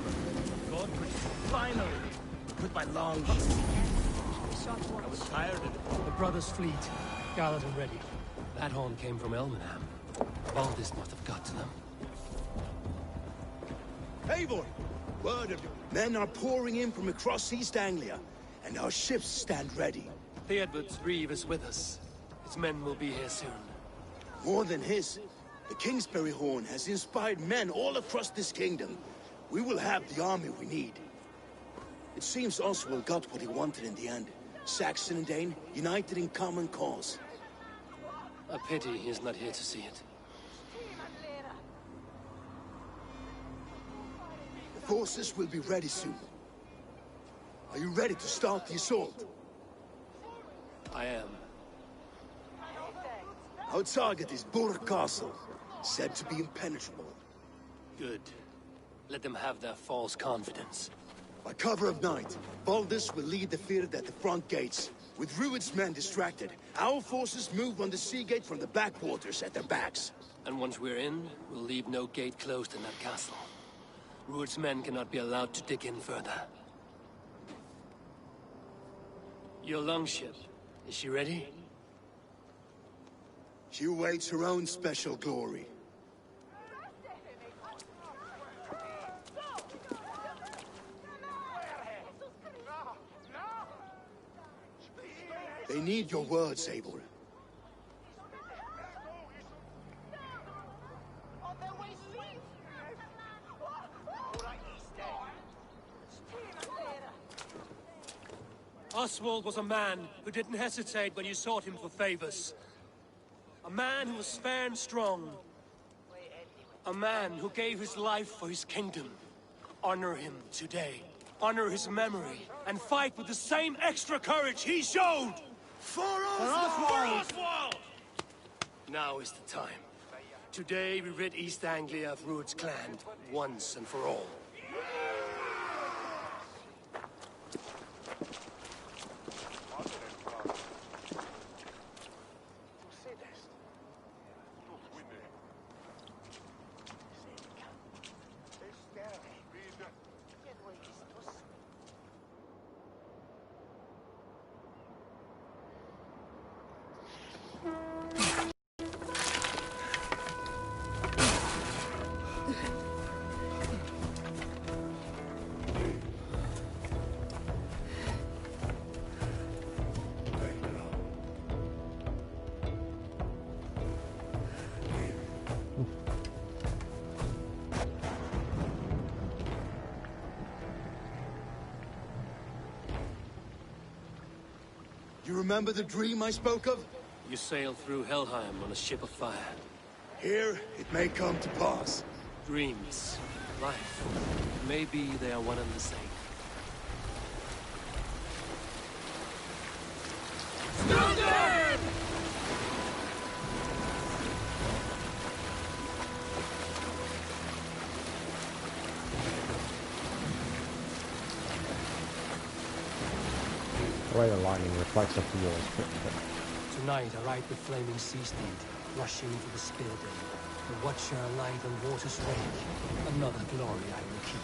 God, finally, with my long I was tired of it. The brothers' fleet, gathered and ready. That horn came from Elmenham. Baldis must have got to them. Eivor! Word of men are pouring in from across East Anglia, and our ships stand ready. Theodward's reeve is with us. His men will be here soon. More than his, the Kingsbury Horn has inspired men all across this kingdom. We will have the army we need. It seems Oswald got what he wanted in the end. Saxon and Dane, united in common cause. A pity he's not here to see it. The forces will be ready soon. Are you ready to start the assault? I am. Our target is Burg Castle, said to be impenetrable. Good. Let them have their false confidence. By cover of night, Baldis will lead the field at the front gates. With Rued's men distracted, our forces move on the sea gate from the backwaters at their backs. And once we're in, we'll leave no gate closed in that castle. Rued's men cannot be allowed to dig in further. Your longship, is she ready? She awaits her own special glory. They need your words, Eivor. Oswald was a man who didn't hesitate when you sought him for favors. A man who was fair and strong. A man who gave his life for his kingdom. Honor him today. Honor his memory. And fight with the same extra courage he showed! For Oswald! Now is the time. Today we rid East Anglia of Rued's clan, once and for all. You remember the dream I spoke of? You sailed through Helheim on a ship of fire. Here, it may come to pass. Dreams, life, maybe they are one and the same. Standard! The way the lightning reflects off the walls pretty good. Tonight I ride the flaming sea steed, rushing to the spear dale. The watcher light on water's rage. Another glory I will keep.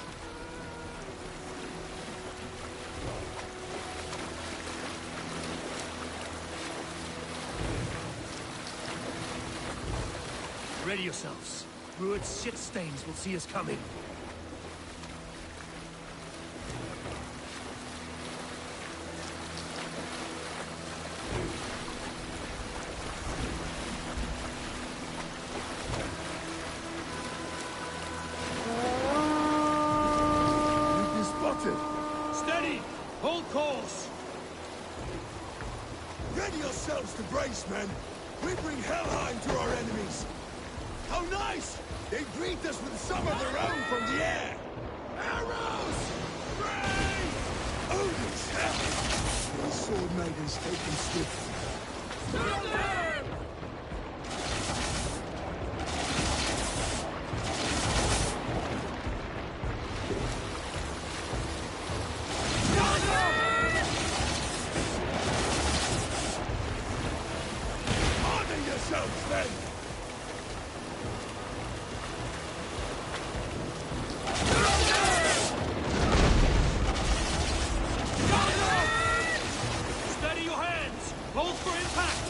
Ready yourselves. Rued's shit stains will see us coming. We've been spotted. Steady! Hold course! Ready yourselves to brace, men. We bring Helheim to our enemies. How nice! They greet us with some of their own from the air. Arrows! Brace! Odin's hell! These sword maidens take them swiftly. Harden yourselves, then! Steady your hands! Hold for impact!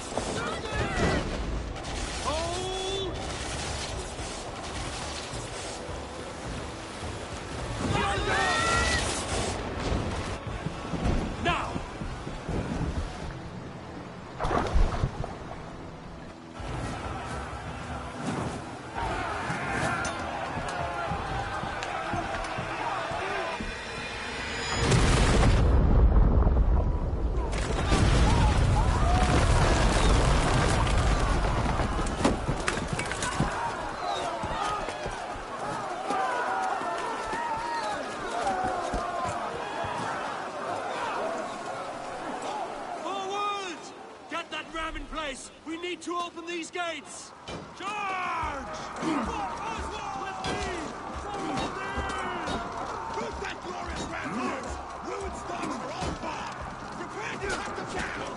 Hold! Now! Forward! Get that ram in place! We need to open these gates! Charge! Who's that glorious rampart? Ruin starts for all far! Prepare to hunt them down!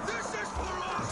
This is for us!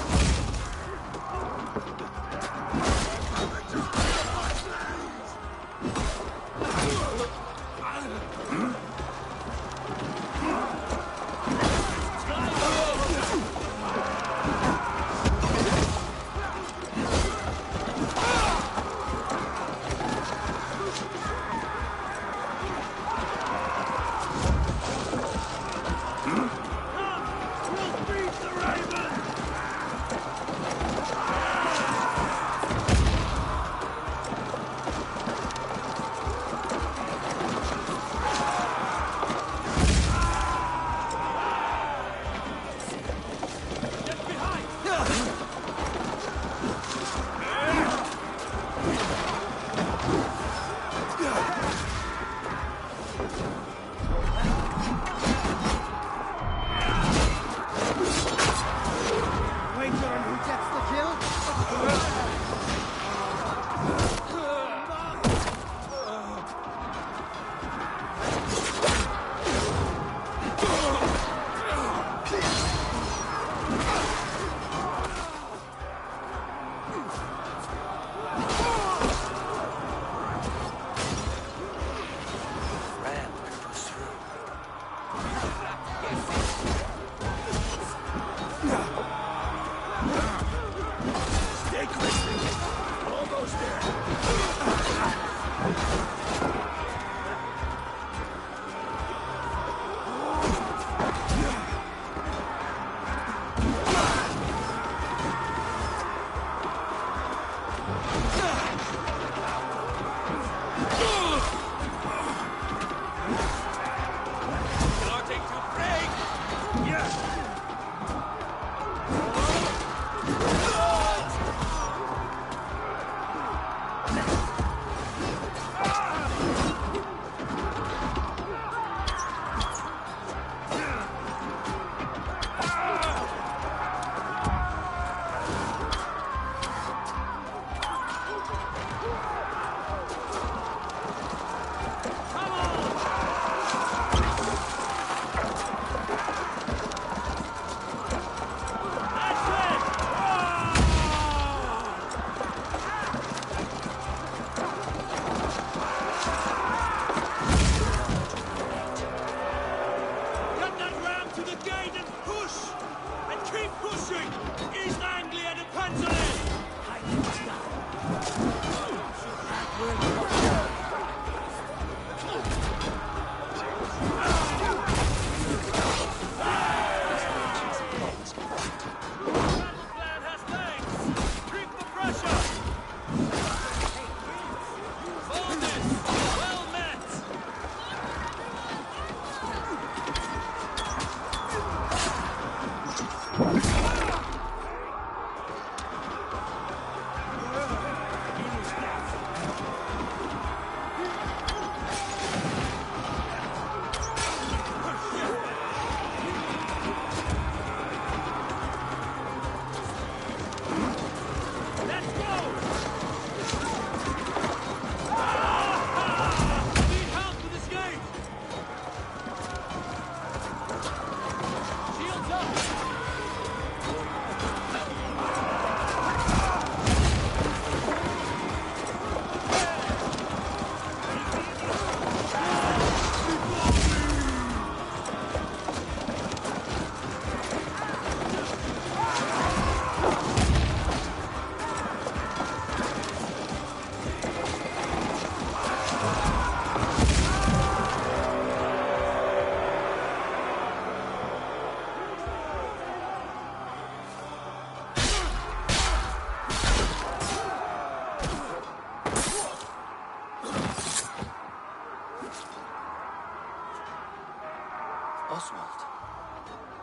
Oswald.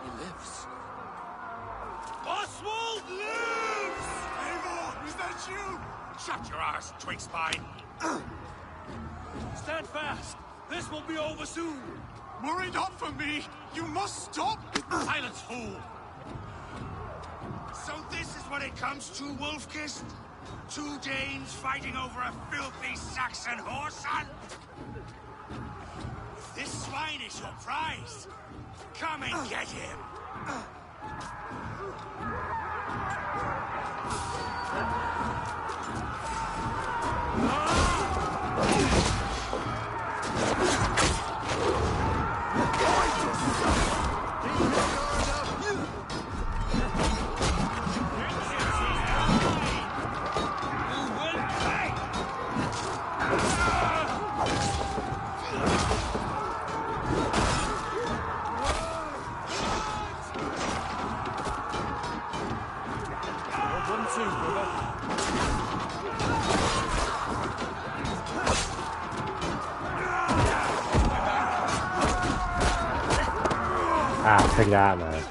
He lives. Oswald lives! Eivor, is that you? Shut your arse, twig spine. Stand fast! This will be over soon! Worried up for me! You must stop! Silence, fool! So this is what it comes to, Wolfkist? 2 Danes fighting over a filthy Saxon whoreson? This swine is your prize! Come and get him! Ah, figure that out now.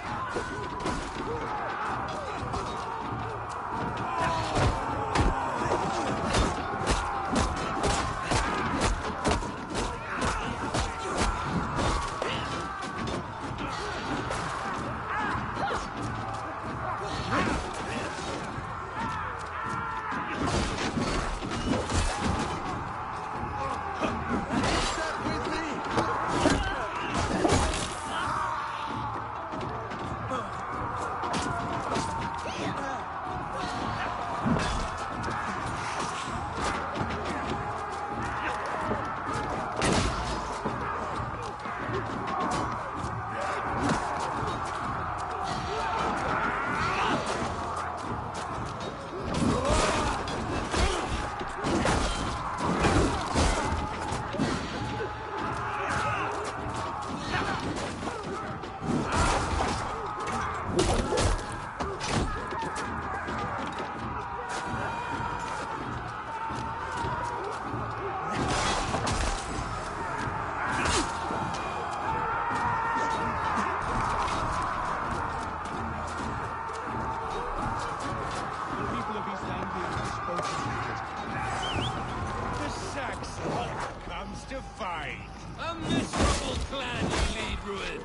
A miserable clan you lead, Rued.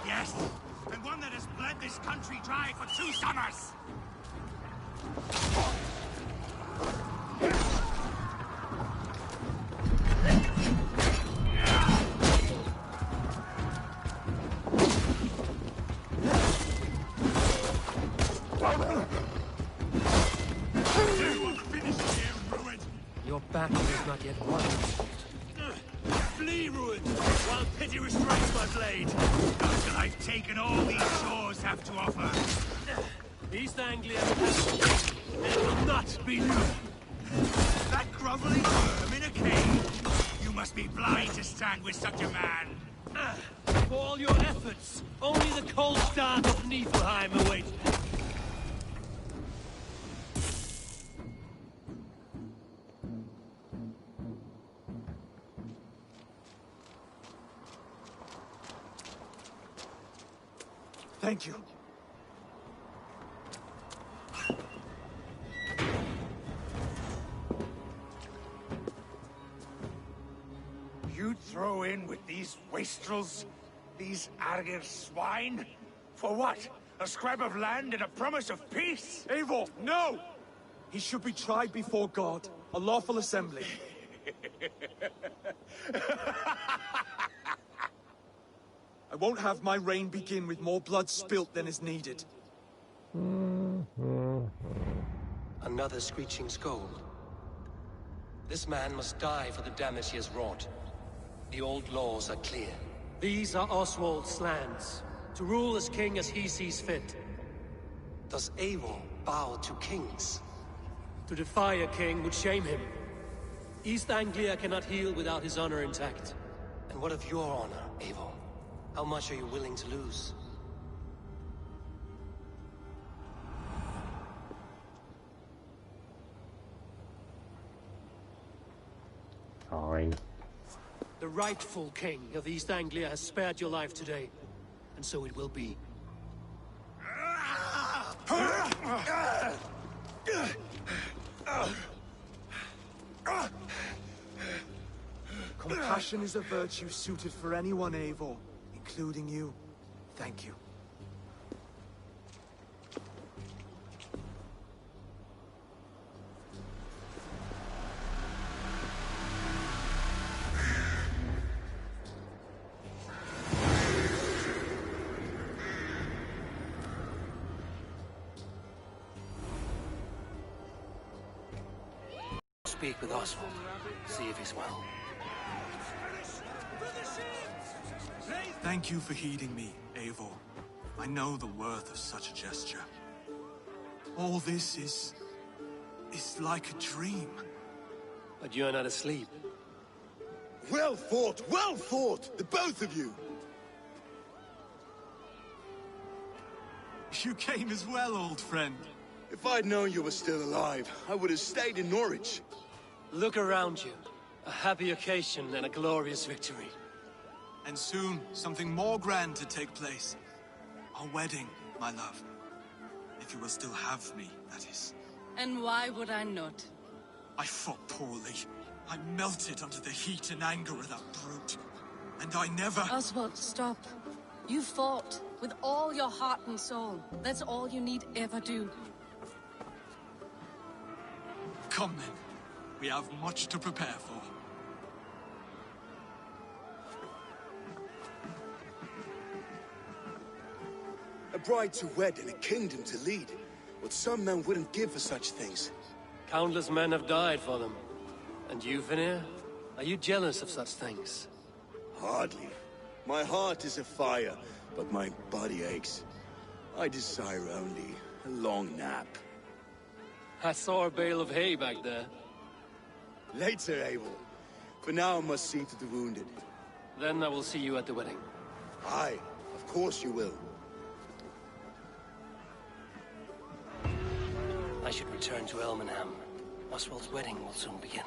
Yes, and one that has bled this country dry for 2 summers. Your battle is not yet won. Flee, Rued, while pity restrains my blade. Until I've taken all these shores have to offer. East Anglia has and it will not be you. That groveling worm in a cave. You must be blind to stand with such a man. For all your efforts, only the cold start of Niflheim awaits me. Thank you. You throw in with these wastrels? These Argir swine? For what? A scrap of land and a promise of peace? Eivor, no! He should be tried before God, a lawful assembly. I won't have my reign begin with more blood spilt than is needed. Another screeching scold. This man must die for the damage he has wrought. The old laws are clear. These are Oswald's lands, to rule as king as he sees fit. Does Eivor bow to kings? To defy a king would shame him. East Anglia cannot heal without his honor intact. And what of your honor, Eivor? How much are you willing to lose? Fine. The rightful king of East Anglia has spared your life today. and so it will be. Compassion is a virtue suited for anyone, Eivor, including you. Thank you. Speak with Oswald. See if he's well. Thank you for heeding me, Eivor. I know the worth of such a gesture. All this is like a dream. But you're not asleep. Well fought, the both of you! You came as well, old friend. If I'd known you were still alive, I would have stayed in Norwich. Look around you. A happy occasion and a glorious victory. And soon, something more grand to take place. Our wedding, my love. If you will still have me, that is. And why would I not? I fought poorly. I melted under the heat and anger of that brute. And I never... Oswald, stop. You fought with all your heart and soul. That's all you need ever do. Come then. We have much to prepare for. A bride to wed and a kingdom to lead. What some men wouldn't give for such things. Countless men have died for them. And you, Vanir? Are you jealous of such things? Hardly. My heart is afire, but my body aches. I desire only a long nap. I saw a bale of hay back there. Later, Eivor. For now, I must see to the wounded. Then I will see you at the wedding. Aye, of course you will. I should return to Elmenham. Oswald's wedding will soon begin.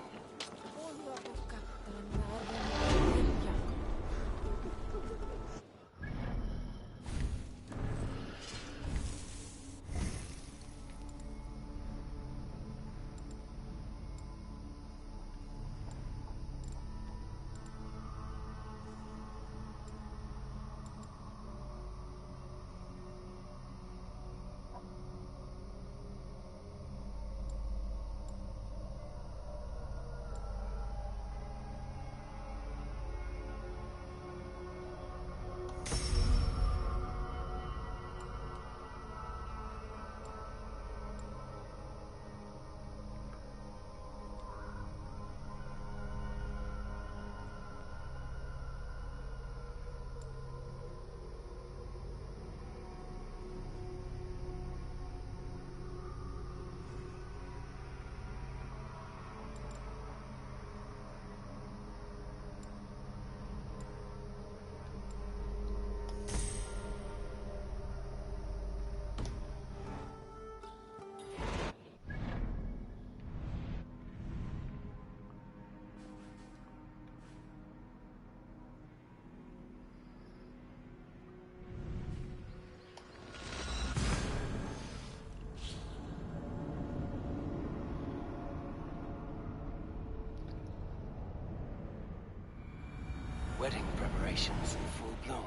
Wedding preparations in full bloom.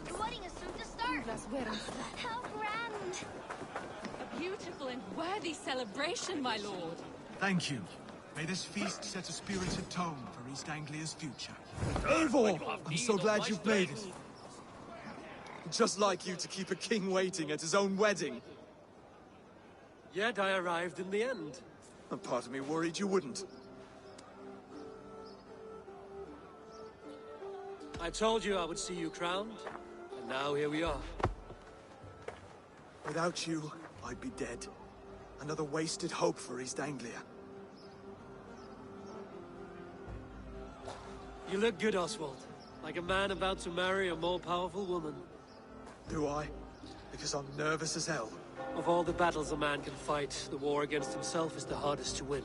The wedding is soon to start. How grand! A beautiful and worthy celebration, my lord. Thank you. May this feast set a spirited tone for East Anglia's future. Eivor! I'm so glad you've made it. Just like you to keep a king waiting at his own wedding. Yet I arrived in the end. A part of me worried you wouldn't. I told you I would see you crowned, and now here we are. Without you, I'd be dead. Another wasted hope for East Anglia. You look good, Oswald. Like a man about to marry a more powerful woman. Do I? Because I'm nervous as hell. Of all the battles a man can fight, the war against himself is the hardest to win.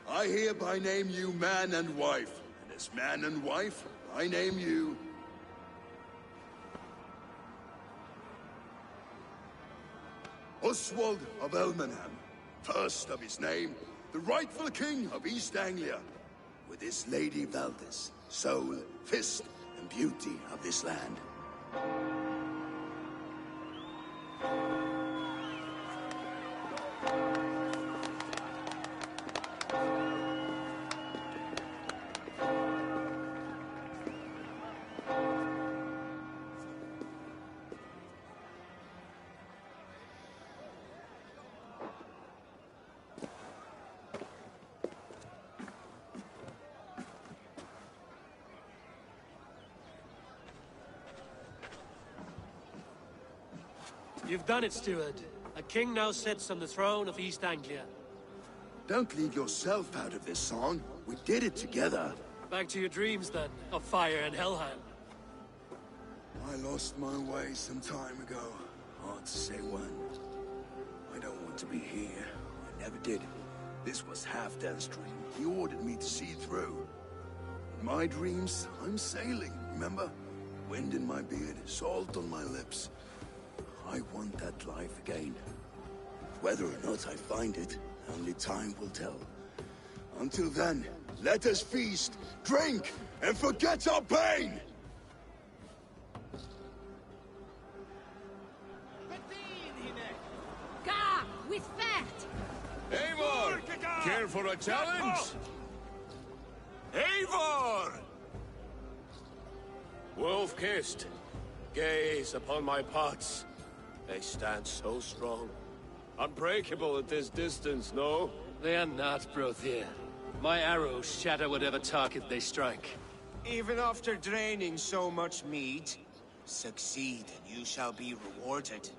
I hereby name you man and wife, and as man and wife, I name you... Oswald of Elmenham, first of his name, the rightful king of East Anglia, with his lady Valdis, soul, fist, and beauty of this land. You've done it, steward. A king now sits on the throne of East Anglia. Don't leave yourself out of this song. We did it together. Back to your dreams, then, of fire and Helheim. I lost my way some time ago. Hard to say when. I don't want to be here. I never did. This was Halfdan's dream. He ordered me to see it through. In my dreams, I'm sailing, remember? Wind in my beard, salt on my lips. I want that life again. Whether or not I find it, only time will tell. Until then, let us feast, drink, and forget our pain! Gah! With that! Eivor! Care for a challenge? Eivor! Wolf-kissed, gaze upon my pots. They stand so strong. Unbreakable at this distance, no? They are not, Brothier. My arrows shatter whatever target they strike. Even after draining so much mead, succeed and you shall be rewarded.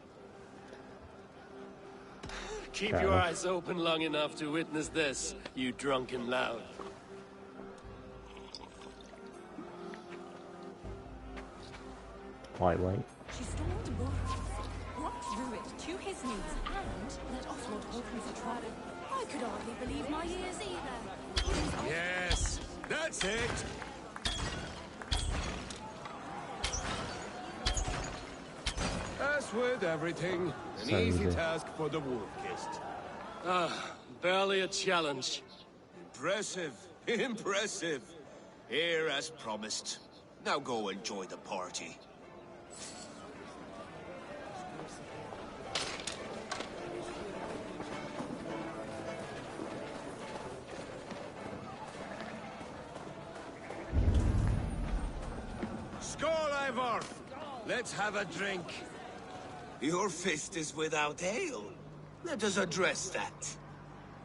Keep your eyes open long enough to witness this, you drunken lout. Lightweight. She stormed Boris, brought Druid to his knees, and let Oswald Hawkins a trial. I could hardly believe my ears either. Yes, that's it! As with everything, an So easy easy. task for the wolf-kissed. Barely a challenge. Impressive, impressive. Here as promised. Now go enjoy the party. Eivor! Let's have a drink. Your fist is without ale. Let us address that.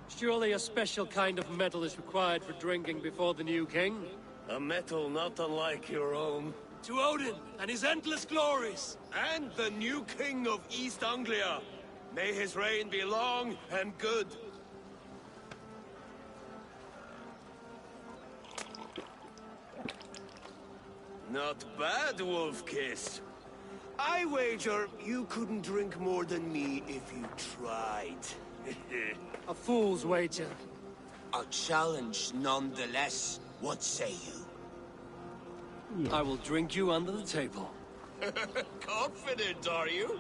Surely a special kind of metal is required for drinking before the new king? A metal not unlike your own. To Odin and his endless glories! And the new king of East Anglia. May his reign be long and good. Not bad, Wolf-Kiss. I wager you couldn't drink more than me if you tried. A fool's wager. A challenge nonetheless. What say you? I will drink you under the table. Confident, are you?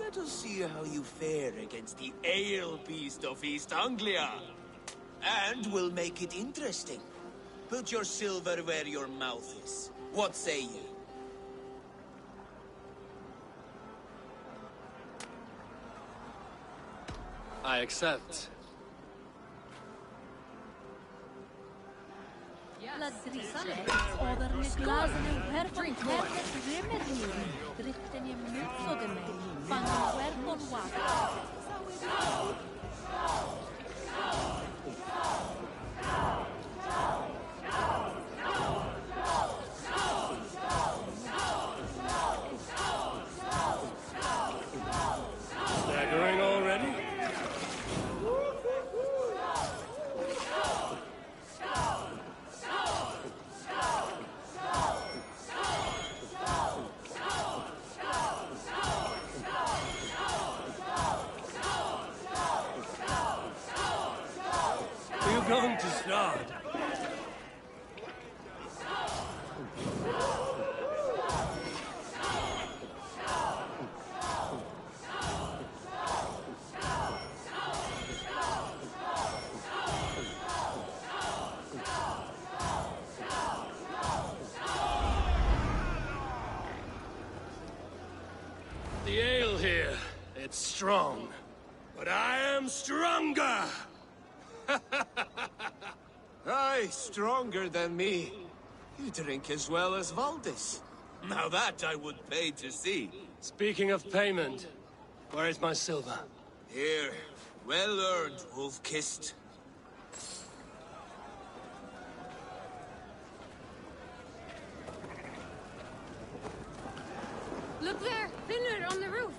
Let us see how you fare against the ale beast of East Anglia. And we'll make it interesting. Put your silver where your mouth is. What say you? I accept. La drisale, overne glasene perfect perfect remedy. Dritten i mutso de mig, fangen werkon waka. Staggering already? Are you going to start? The ale here, it's strong. But I am stronger! Aye, stronger than me. You drink as well as Valdis. Now that I would pay to see. Speaking of payment, where is my silver? Here, well earned, Wolf-Kissed. Look there, Finner on the roof.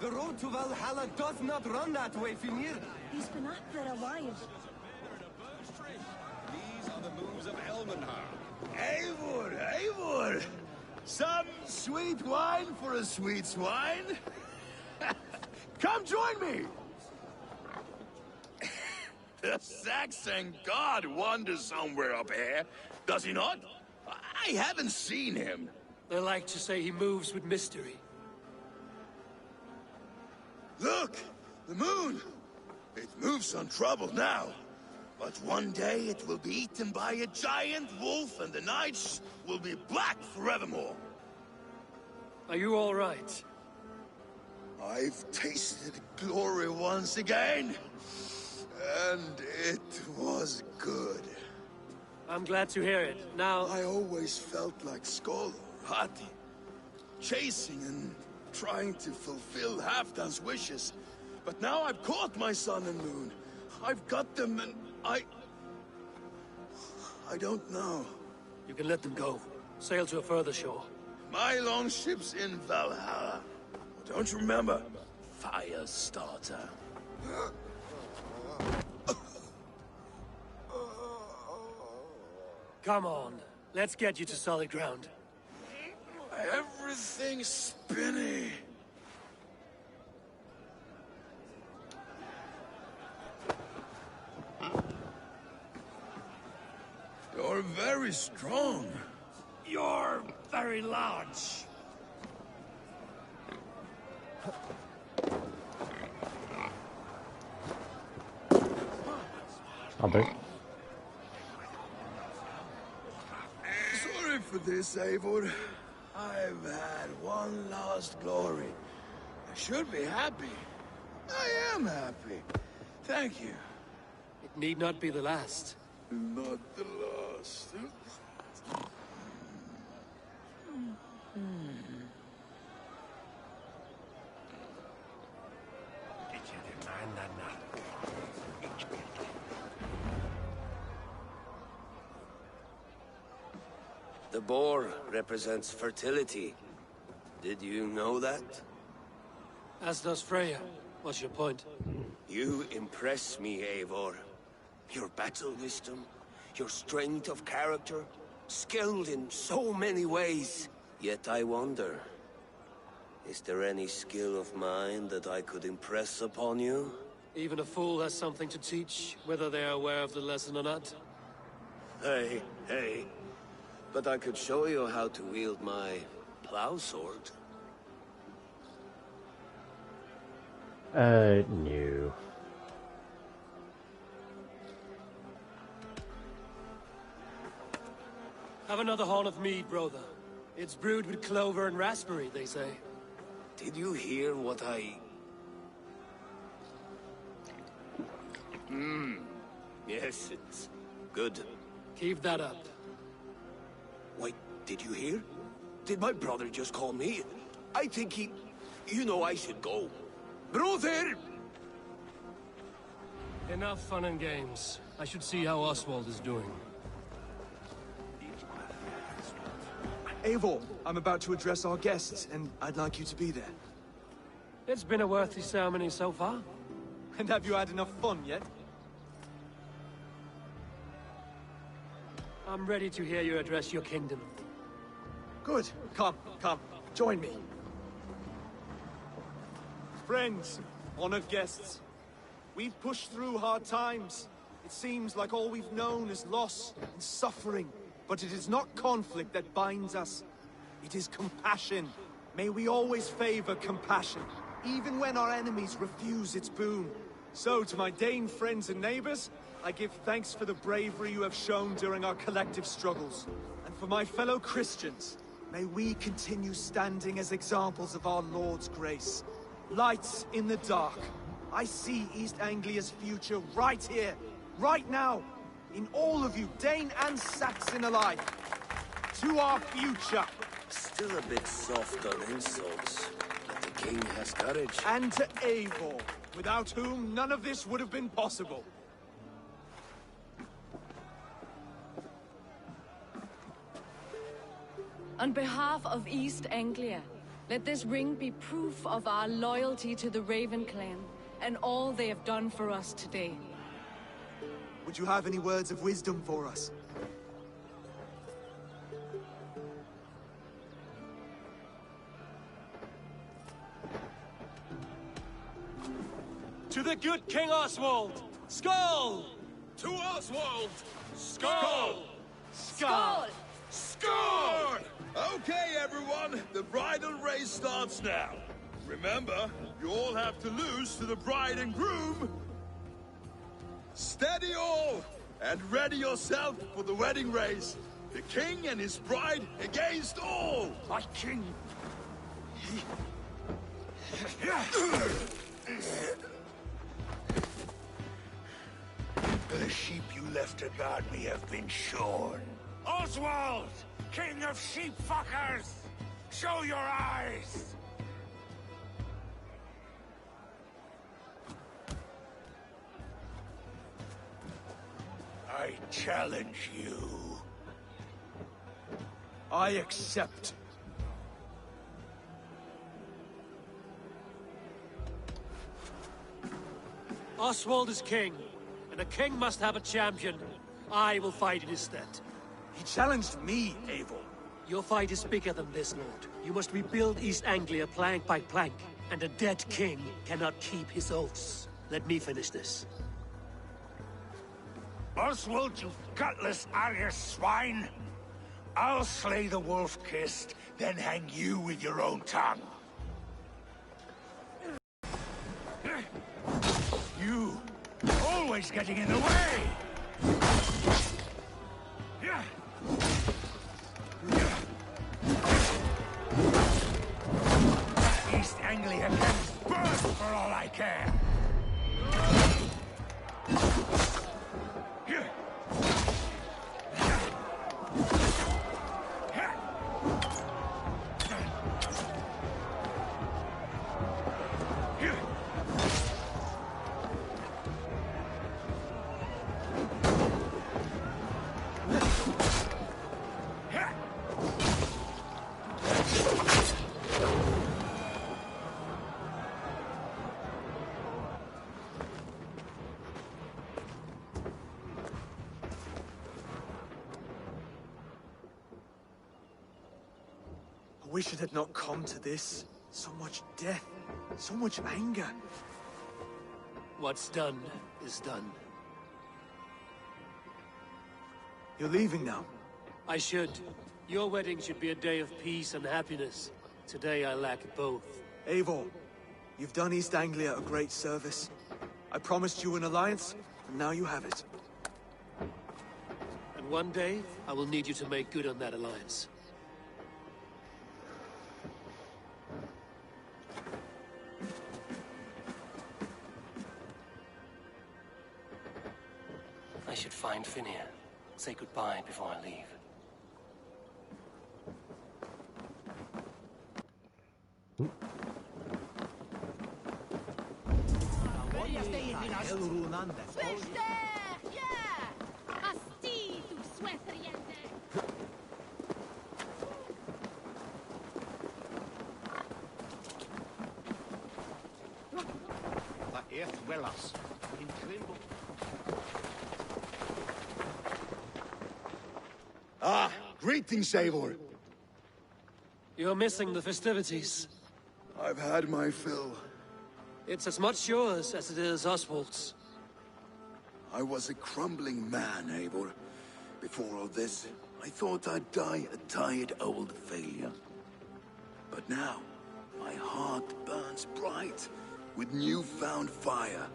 The road to Valhalla does not run that way, Finir. He's been up there a while. These are the moves of Elmenhar. Eivor, Eivor! Some sweet wine for a sweet swine? Come join me! The Saxon god wanders somewhere up here, does he not? I haven't seen him. They like to say he moves with mystery. Look! The moon! It moves on trouble now. But one day it will be eaten by a giant wolf and the nights will be black forevermore. Are you all right? I've tasted glory once again. And it was good. I'm glad to hear it. Now... I always felt like Skolo, Hati. Chasing and trying to fulfill Halfdan's wishes. But now I've caught my sun and moon. I've got them and I don't know. You can let them go. Sail to a further shore. My longship's in Valhalla. Don't you remember? Firestarter. Come on. Let's get you to solid ground. Everything's spinny. You're very strong. You're very large. I'll do. Sorry for this, Eivor. I've had one last glory. I should be happy. I am happy. Thank you. It need not be the last. Not the last. The boar represents fertility. Did you know that? As does Freya. What's your point? You impress me, Eivor. Your battle wisdom, your strength of character, skilled in so many ways. Yet I wonder, is there any skill of mine that I could impress upon you? Even a fool has something to teach, whether they are aware of the lesson or not. Hey. But I could show you how to wield my plow sword. No. Have another horn of mead, brother. It's brewed with clover and raspberry, they say. Did you hear what I... Yes, it's good. Keep that up. Wait, did you hear? Did my brother just call me? I think he... You know I should go. Brother! Enough fun and games. I should see how Oswald is doing. Eivor, I'm about to address our guests, and I'd like you to be there. It's been a worthy ceremony so far. And have you had enough fun yet? I'm ready to hear you address your kingdom. Good. Come. Join me. Friends, honored guests. We've pushed through hard times. It seems like all we've known is loss and suffering. But it is not conflict that binds us. It is compassion. May we always favor compassion, even when our enemies refuse its boon. So, to my Dane friends and neighbors, I give thanks for the bravery you have shown during our collective struggles. And for my fellow Christians, may we continue standing as examples of our Lord's grace. Lights in the dark. I see East Anglia's future right here, right now. In all of you, Dane and Saxon alike. To our future. Still a bit soft on insults, but the king has courage. And to Eivor, without whom none of this would have been possible. On behalf of East Anglia, let this ring be proof of our loyalty to the Raven clan and all they have done for us today. Would you have any words of wisdom for us? To the good King Oswald! Skull! To Oswald! Skull! Skull! Score! Okay, everyone, the bridal race starts now. Remember, you all have to lose to the bride and groom. Steady all, and ready yourself for the wedding race. The king and his bride against all. My king! The sheep you left to guard me have been shorn. Oswald, king of sheep fuckers, show your eyes. I challenge you. I accept. Oswald is king, and a king must have a champion. I will fight in his stead. He challenged me, Eivor. Your fight is bigger than this, Lord. You must rebuild East Anglia plank by plank, and a dead king cannot keep his oaths. Let me finish this. Oswald, you gutless Arya swine! I'll slay the wolf-kissed, then hang you with your own tongue. You, always getting in the way! East Anglia can burn for all I care! I wish it had not come to this. So much death, so much anger. What's done is done. You're leaving now? I should. Your wedding should be a day of peace and happiness. Today I lack both. Eivor, you've done East Anglia a great service. I promised you an alliance, and now you have it. And one day, I will need you to make good on that alliance. I should find Finir. Say goodbye before I leave. Ah, greetings, Eivor. You're missing the festivities. I've had my fill. It's as much yours as it is Oswald's. I was a crumbling man, Eivor. Before all this, I thought I'd die a tired old failure. But now, my heart burns bright with newfound fire.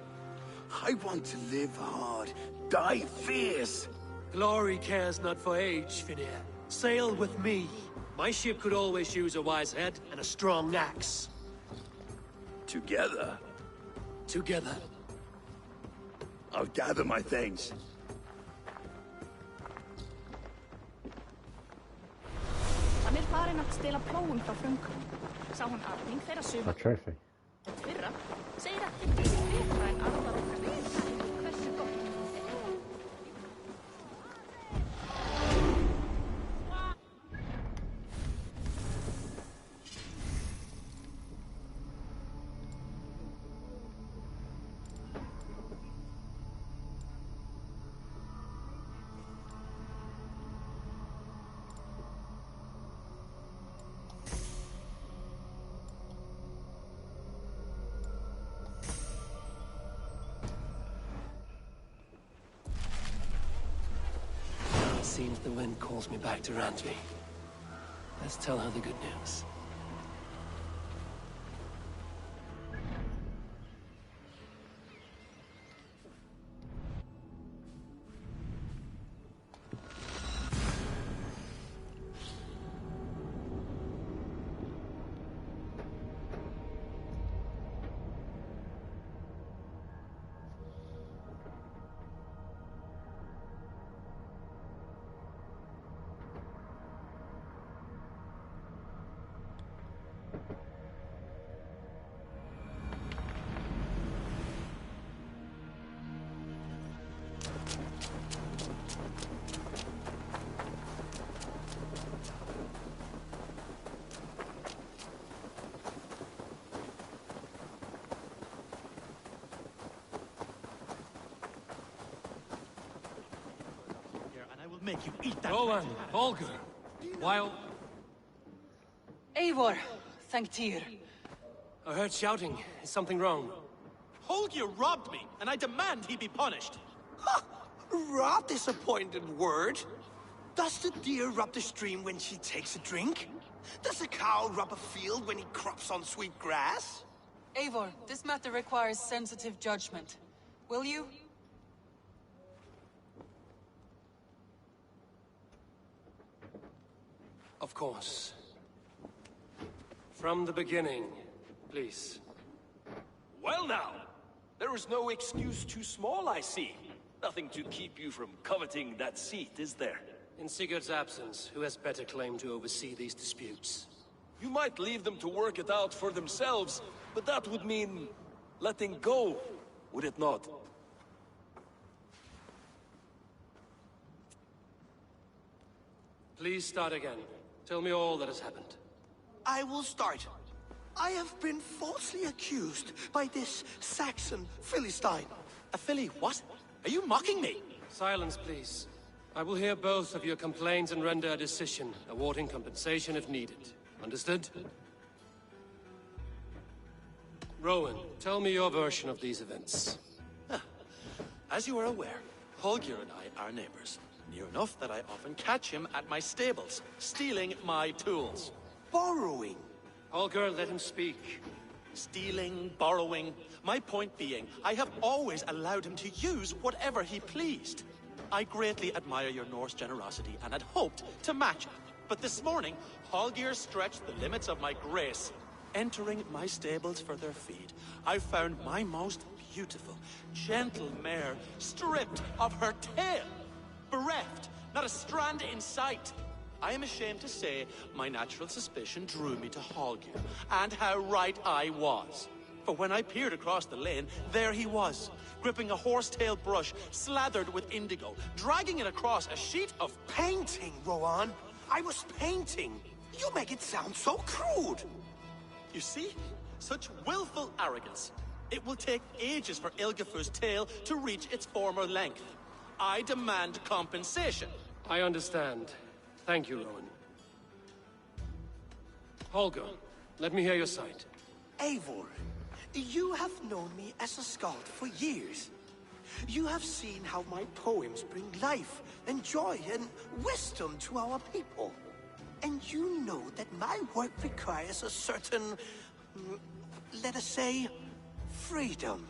I want to live hard, die fierce. Glory cares not for age, Finir. Sail with me. My ship could always use a wise head and a strong axe. Together? Together. I'll gather my things. Hann farin að stela plógum frá fröngum. Sá hann arning þeirra sumar. A trophy. Fyrra segir að þeir byrja betra en arðar okkar vita hversu gott. Seems the wind calls me back to Rantby. Let's tell her the good news. Make you eat that. Roland, Volker, while... Eivor, thank Tyr. I heard shouting. Is something wrong? Holger robbed me, and I demand he be punished. Ha! Robbed is a pointed word. Does the deer rub the stream when she takes a drink? Does a cow rub a field when he crops on sweet grass? Eivor, this matter requires sensitive judgment. Will you? Of course. From the beginning, please. Well now, there is no excuse too small, I see. Nothing to keep you from coveting that seat, is there? In Sigurd's absence, who has better claim to oversee these disputes? You might leave them to work it out for themselves, but that would mean letting go, would it not? Please start again. Tell me all that has happened. I will start. I have been falsely accused by this Saxon Philistine. A Philly what? Are you mocking me? Silence, please. I will hear both of your complaints and render a decision, awarding compensation if needed. Understood? Rowan, tell me your version of these events. As you are aware, Holger and I are neighbors. Near enough that I often catch him at my stables, stealing my tools. Borrowing. Holger, let him speak. Stealing, borrowing. My point being, I have always allowed him to use whatever he pleased. I greatly admire your Norse generosity and had hoped to match it. But this morning, Holger stretched the limits of my grace. Entering my stables for their feed, I found my most beautiful, gentle mare stripped of her tail. Bereft, not a strand in sight. I am ashamed to say my natural suspicion drew me to Holger, and how right I was. For when I peered across the lane, there he was, gripping a horsetail brush slathered with indigo, dragging it across a sheet of painting, Rowan. I was painting. You make it sound so crude. You see? Such willful arrogance. It will take ages for Ilgafur's tail to reach its former length. I demand compensation. I understand. Thank you, Rowan. Holger, let me hear your side. Eivor, you have known me as a skald for years. You have seen how my poems bring life and joy and wisdom to our people. And you know that my work requires a certain, let us say, freedom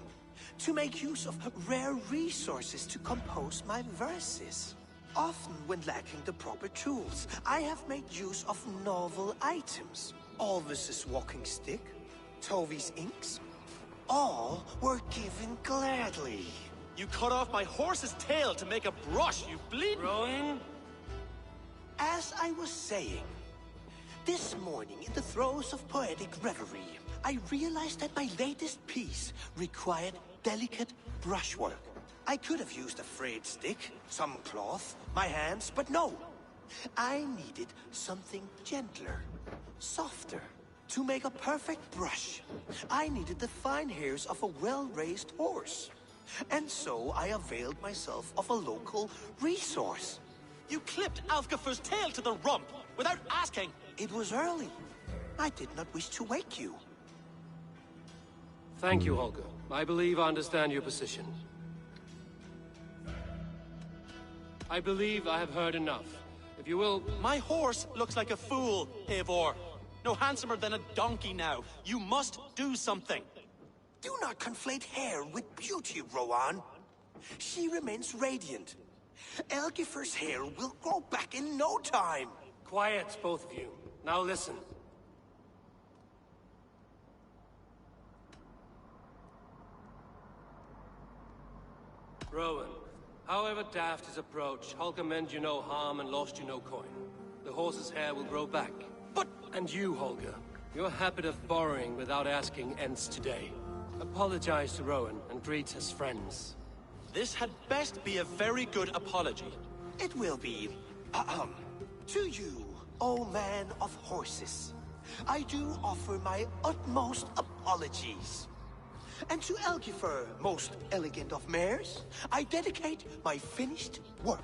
to make use of rare resources to compose my verses. Often when lacking the proper tools, I have made use of novel items. Alvis's walking stick, Tovi's inks, all were given gladly. You cut off my horse's tail to make a brush, you bleed. Rowan? As I was saying, this morning in the throes of poetic reverie, I realized that my latest piece required delicate brushwork. I could have used a frayed stick, some cloth, my hands, but no. I needed something gentler, softer. To make a perfect brush, I needed the fine hairs of a well-raised horse. And so I availed myself of a local resource. You clipped Alfgafur's tail to the rump, without asking. It was early. I did not wish to wake you. Thank you, Holger. I believe I understand your position. I believe I have heard enough. If you will... My horse looks like a fool, Eivor. No handsomer than a donkey now. You must do something. Do not conflate hair with beauty, Rowan. She remains radiant. Elgifur's hair will grow back in no time. Quiet, both of you. Now listen. Rowan, however daft his approach, Holger meant you no harm and lost you no coin. The horse's hair will grow back. But... And you, Holger, your habit of borrowing without asking ends today. Apologize to Rowan and greet his friends. This had best be a very good apology. It will be. To you, O man of horses, I do offer my utmost apologies. And to Elgifur, most elegant of mares, I dedicate my finished work.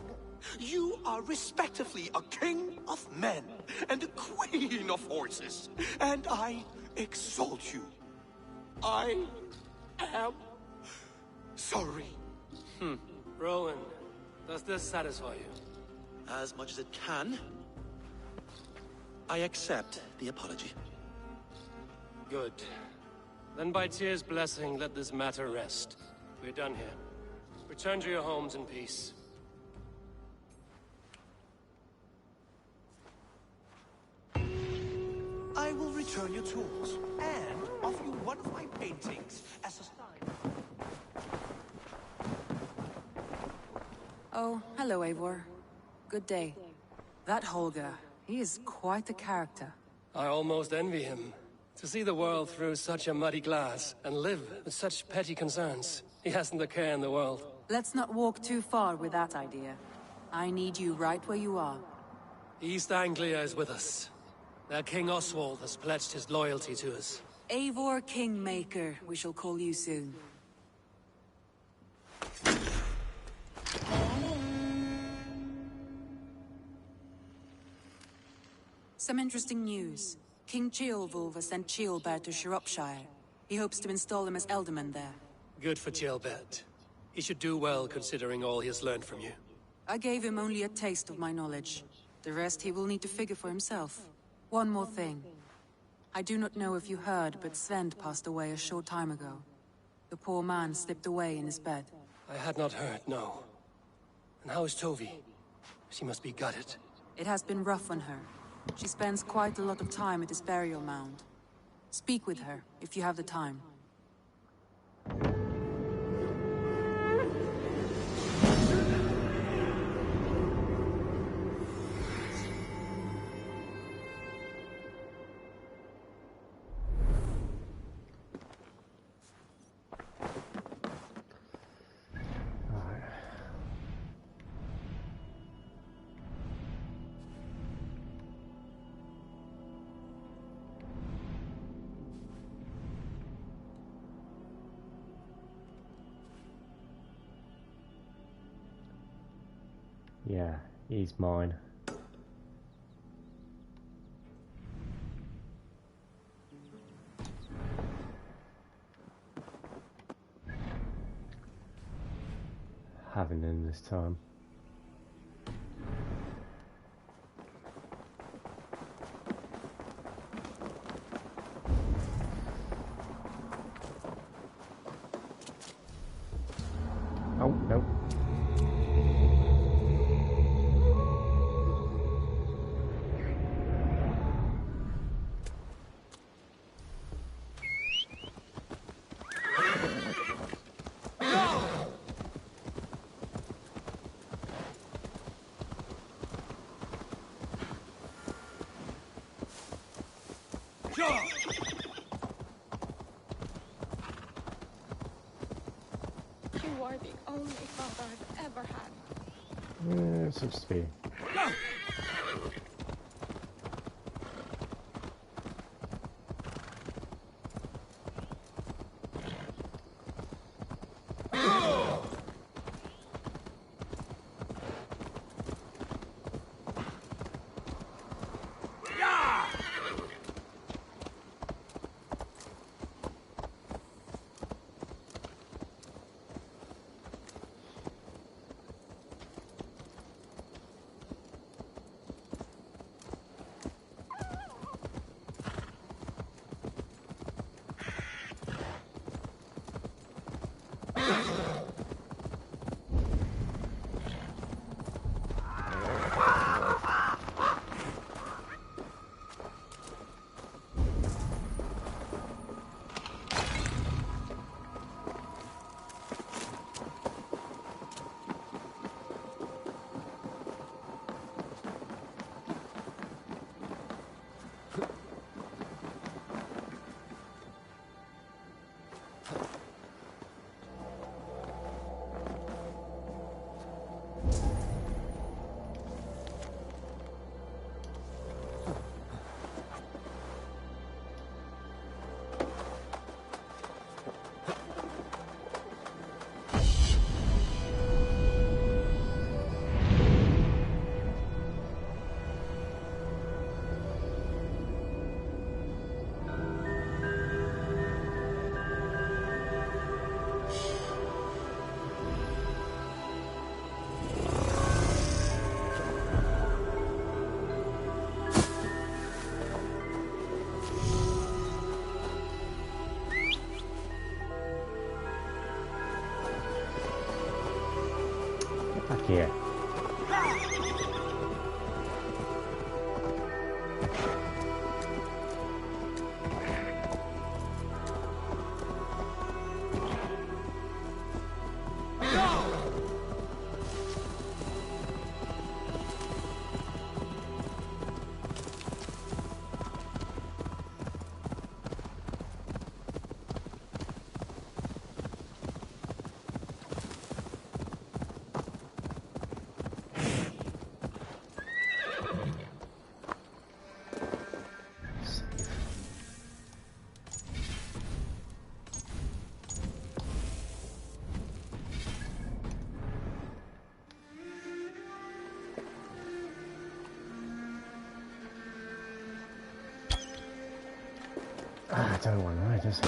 You are respectively a king of men and a queen of horses, and I exalt you. I am sorry. Rowan, does this satisfy you? As much as it can. I accept the apology. Good. Then by Tyr's blessing, let this matter rest. We're done here. Return to your homes in peace. I will return your tools, and offer you one of my paintings as a sign. Oh, hello, Eivor. Good day. That Holger, he is quite the character. I almost envy him. To see the world through such a muddy glass, and live with such petty concerns. He hasn't a care in the world. Let's not walk too far with that idea. I need you right where you are. East Anglia is with us. Their King Oswald has pledged his loyalty to us. Eivor Kingmaker, we shall call you soon. Some interesting news. King Ceolwulf has sent Ceolbert to Shropshire. He hopes to install him as Elderman there. Good for Ceolbert. He should do well considering all he has learned from you. I gave him only a taste of my knowledge. The rest he will need to figure for himself. One more thing. I do not know if you heard, but Svend passed away a short time ago. The poor man slipped away in his bed. I had not heard, no. And how is Tovi? She must be gutted. It has been rough on her. She spends quite a lot of time at his burial mound. Speak with her, if you have the time. Yeah, he's mine. Having him this time. Oh, no. You are the only father I've ever had. Yeah, it seems to be. Back here. I don't want to know, does it?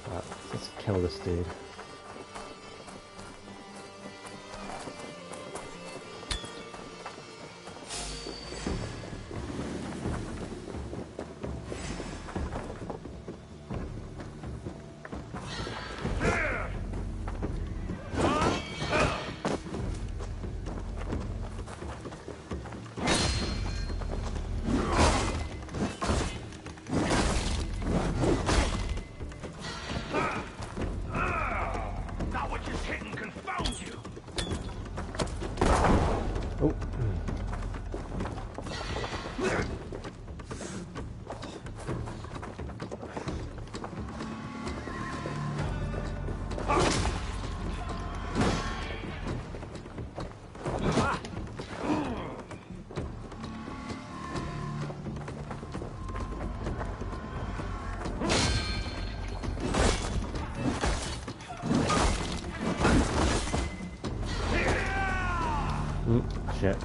Right, let's kill this dude. Shit.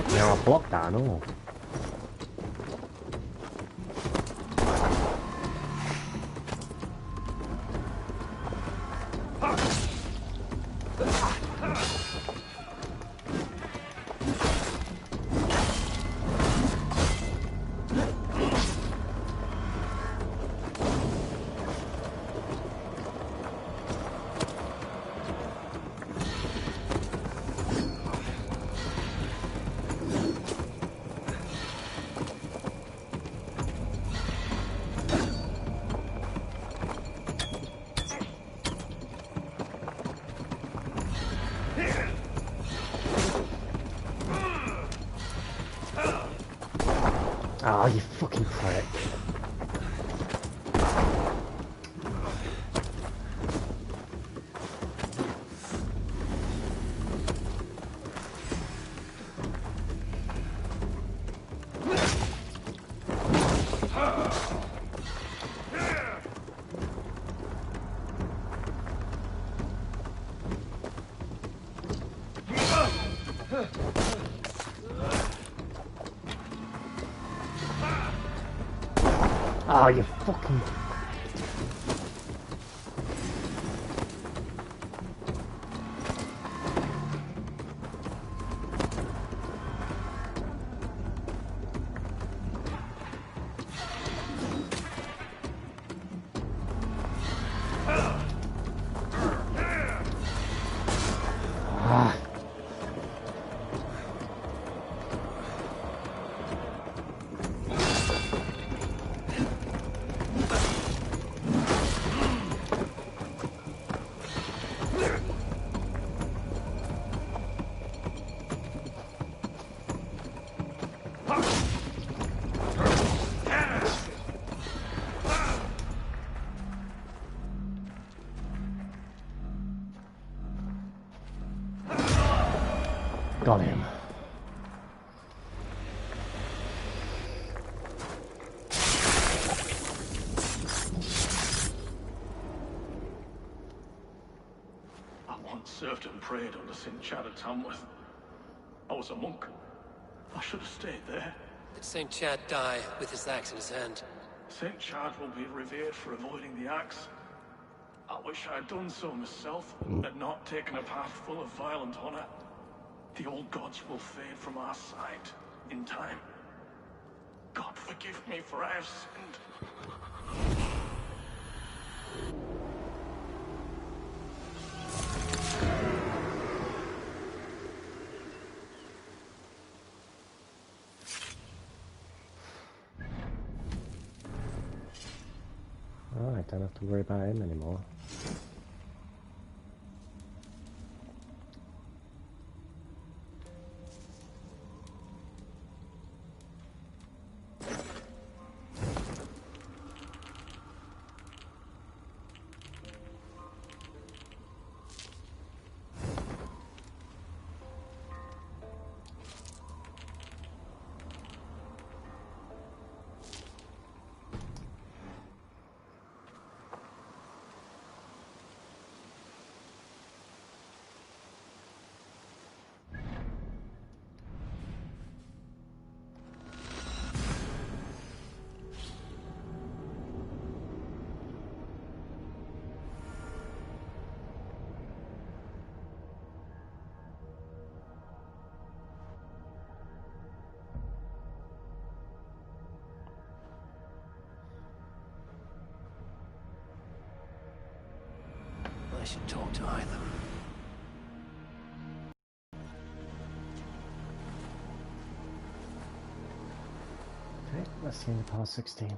Now I blocked that and all. Oh, you fucking prick. Oh, you fucking... Got him. I once served and prayed under St. Chad at Tamworth. I was a monk. I should have stayed there. Did St. Chad die with his axe in his hand? St. Chad will be revered for avoiding the axe. I wish I'd done so myself, and not taken a path full of violent honor. The old gods will fade from our sight in time. God forgive me, for I have sinned. Oh, I don't have to worry about him anymore. I should talk to either. Okay, let's see in the past 16.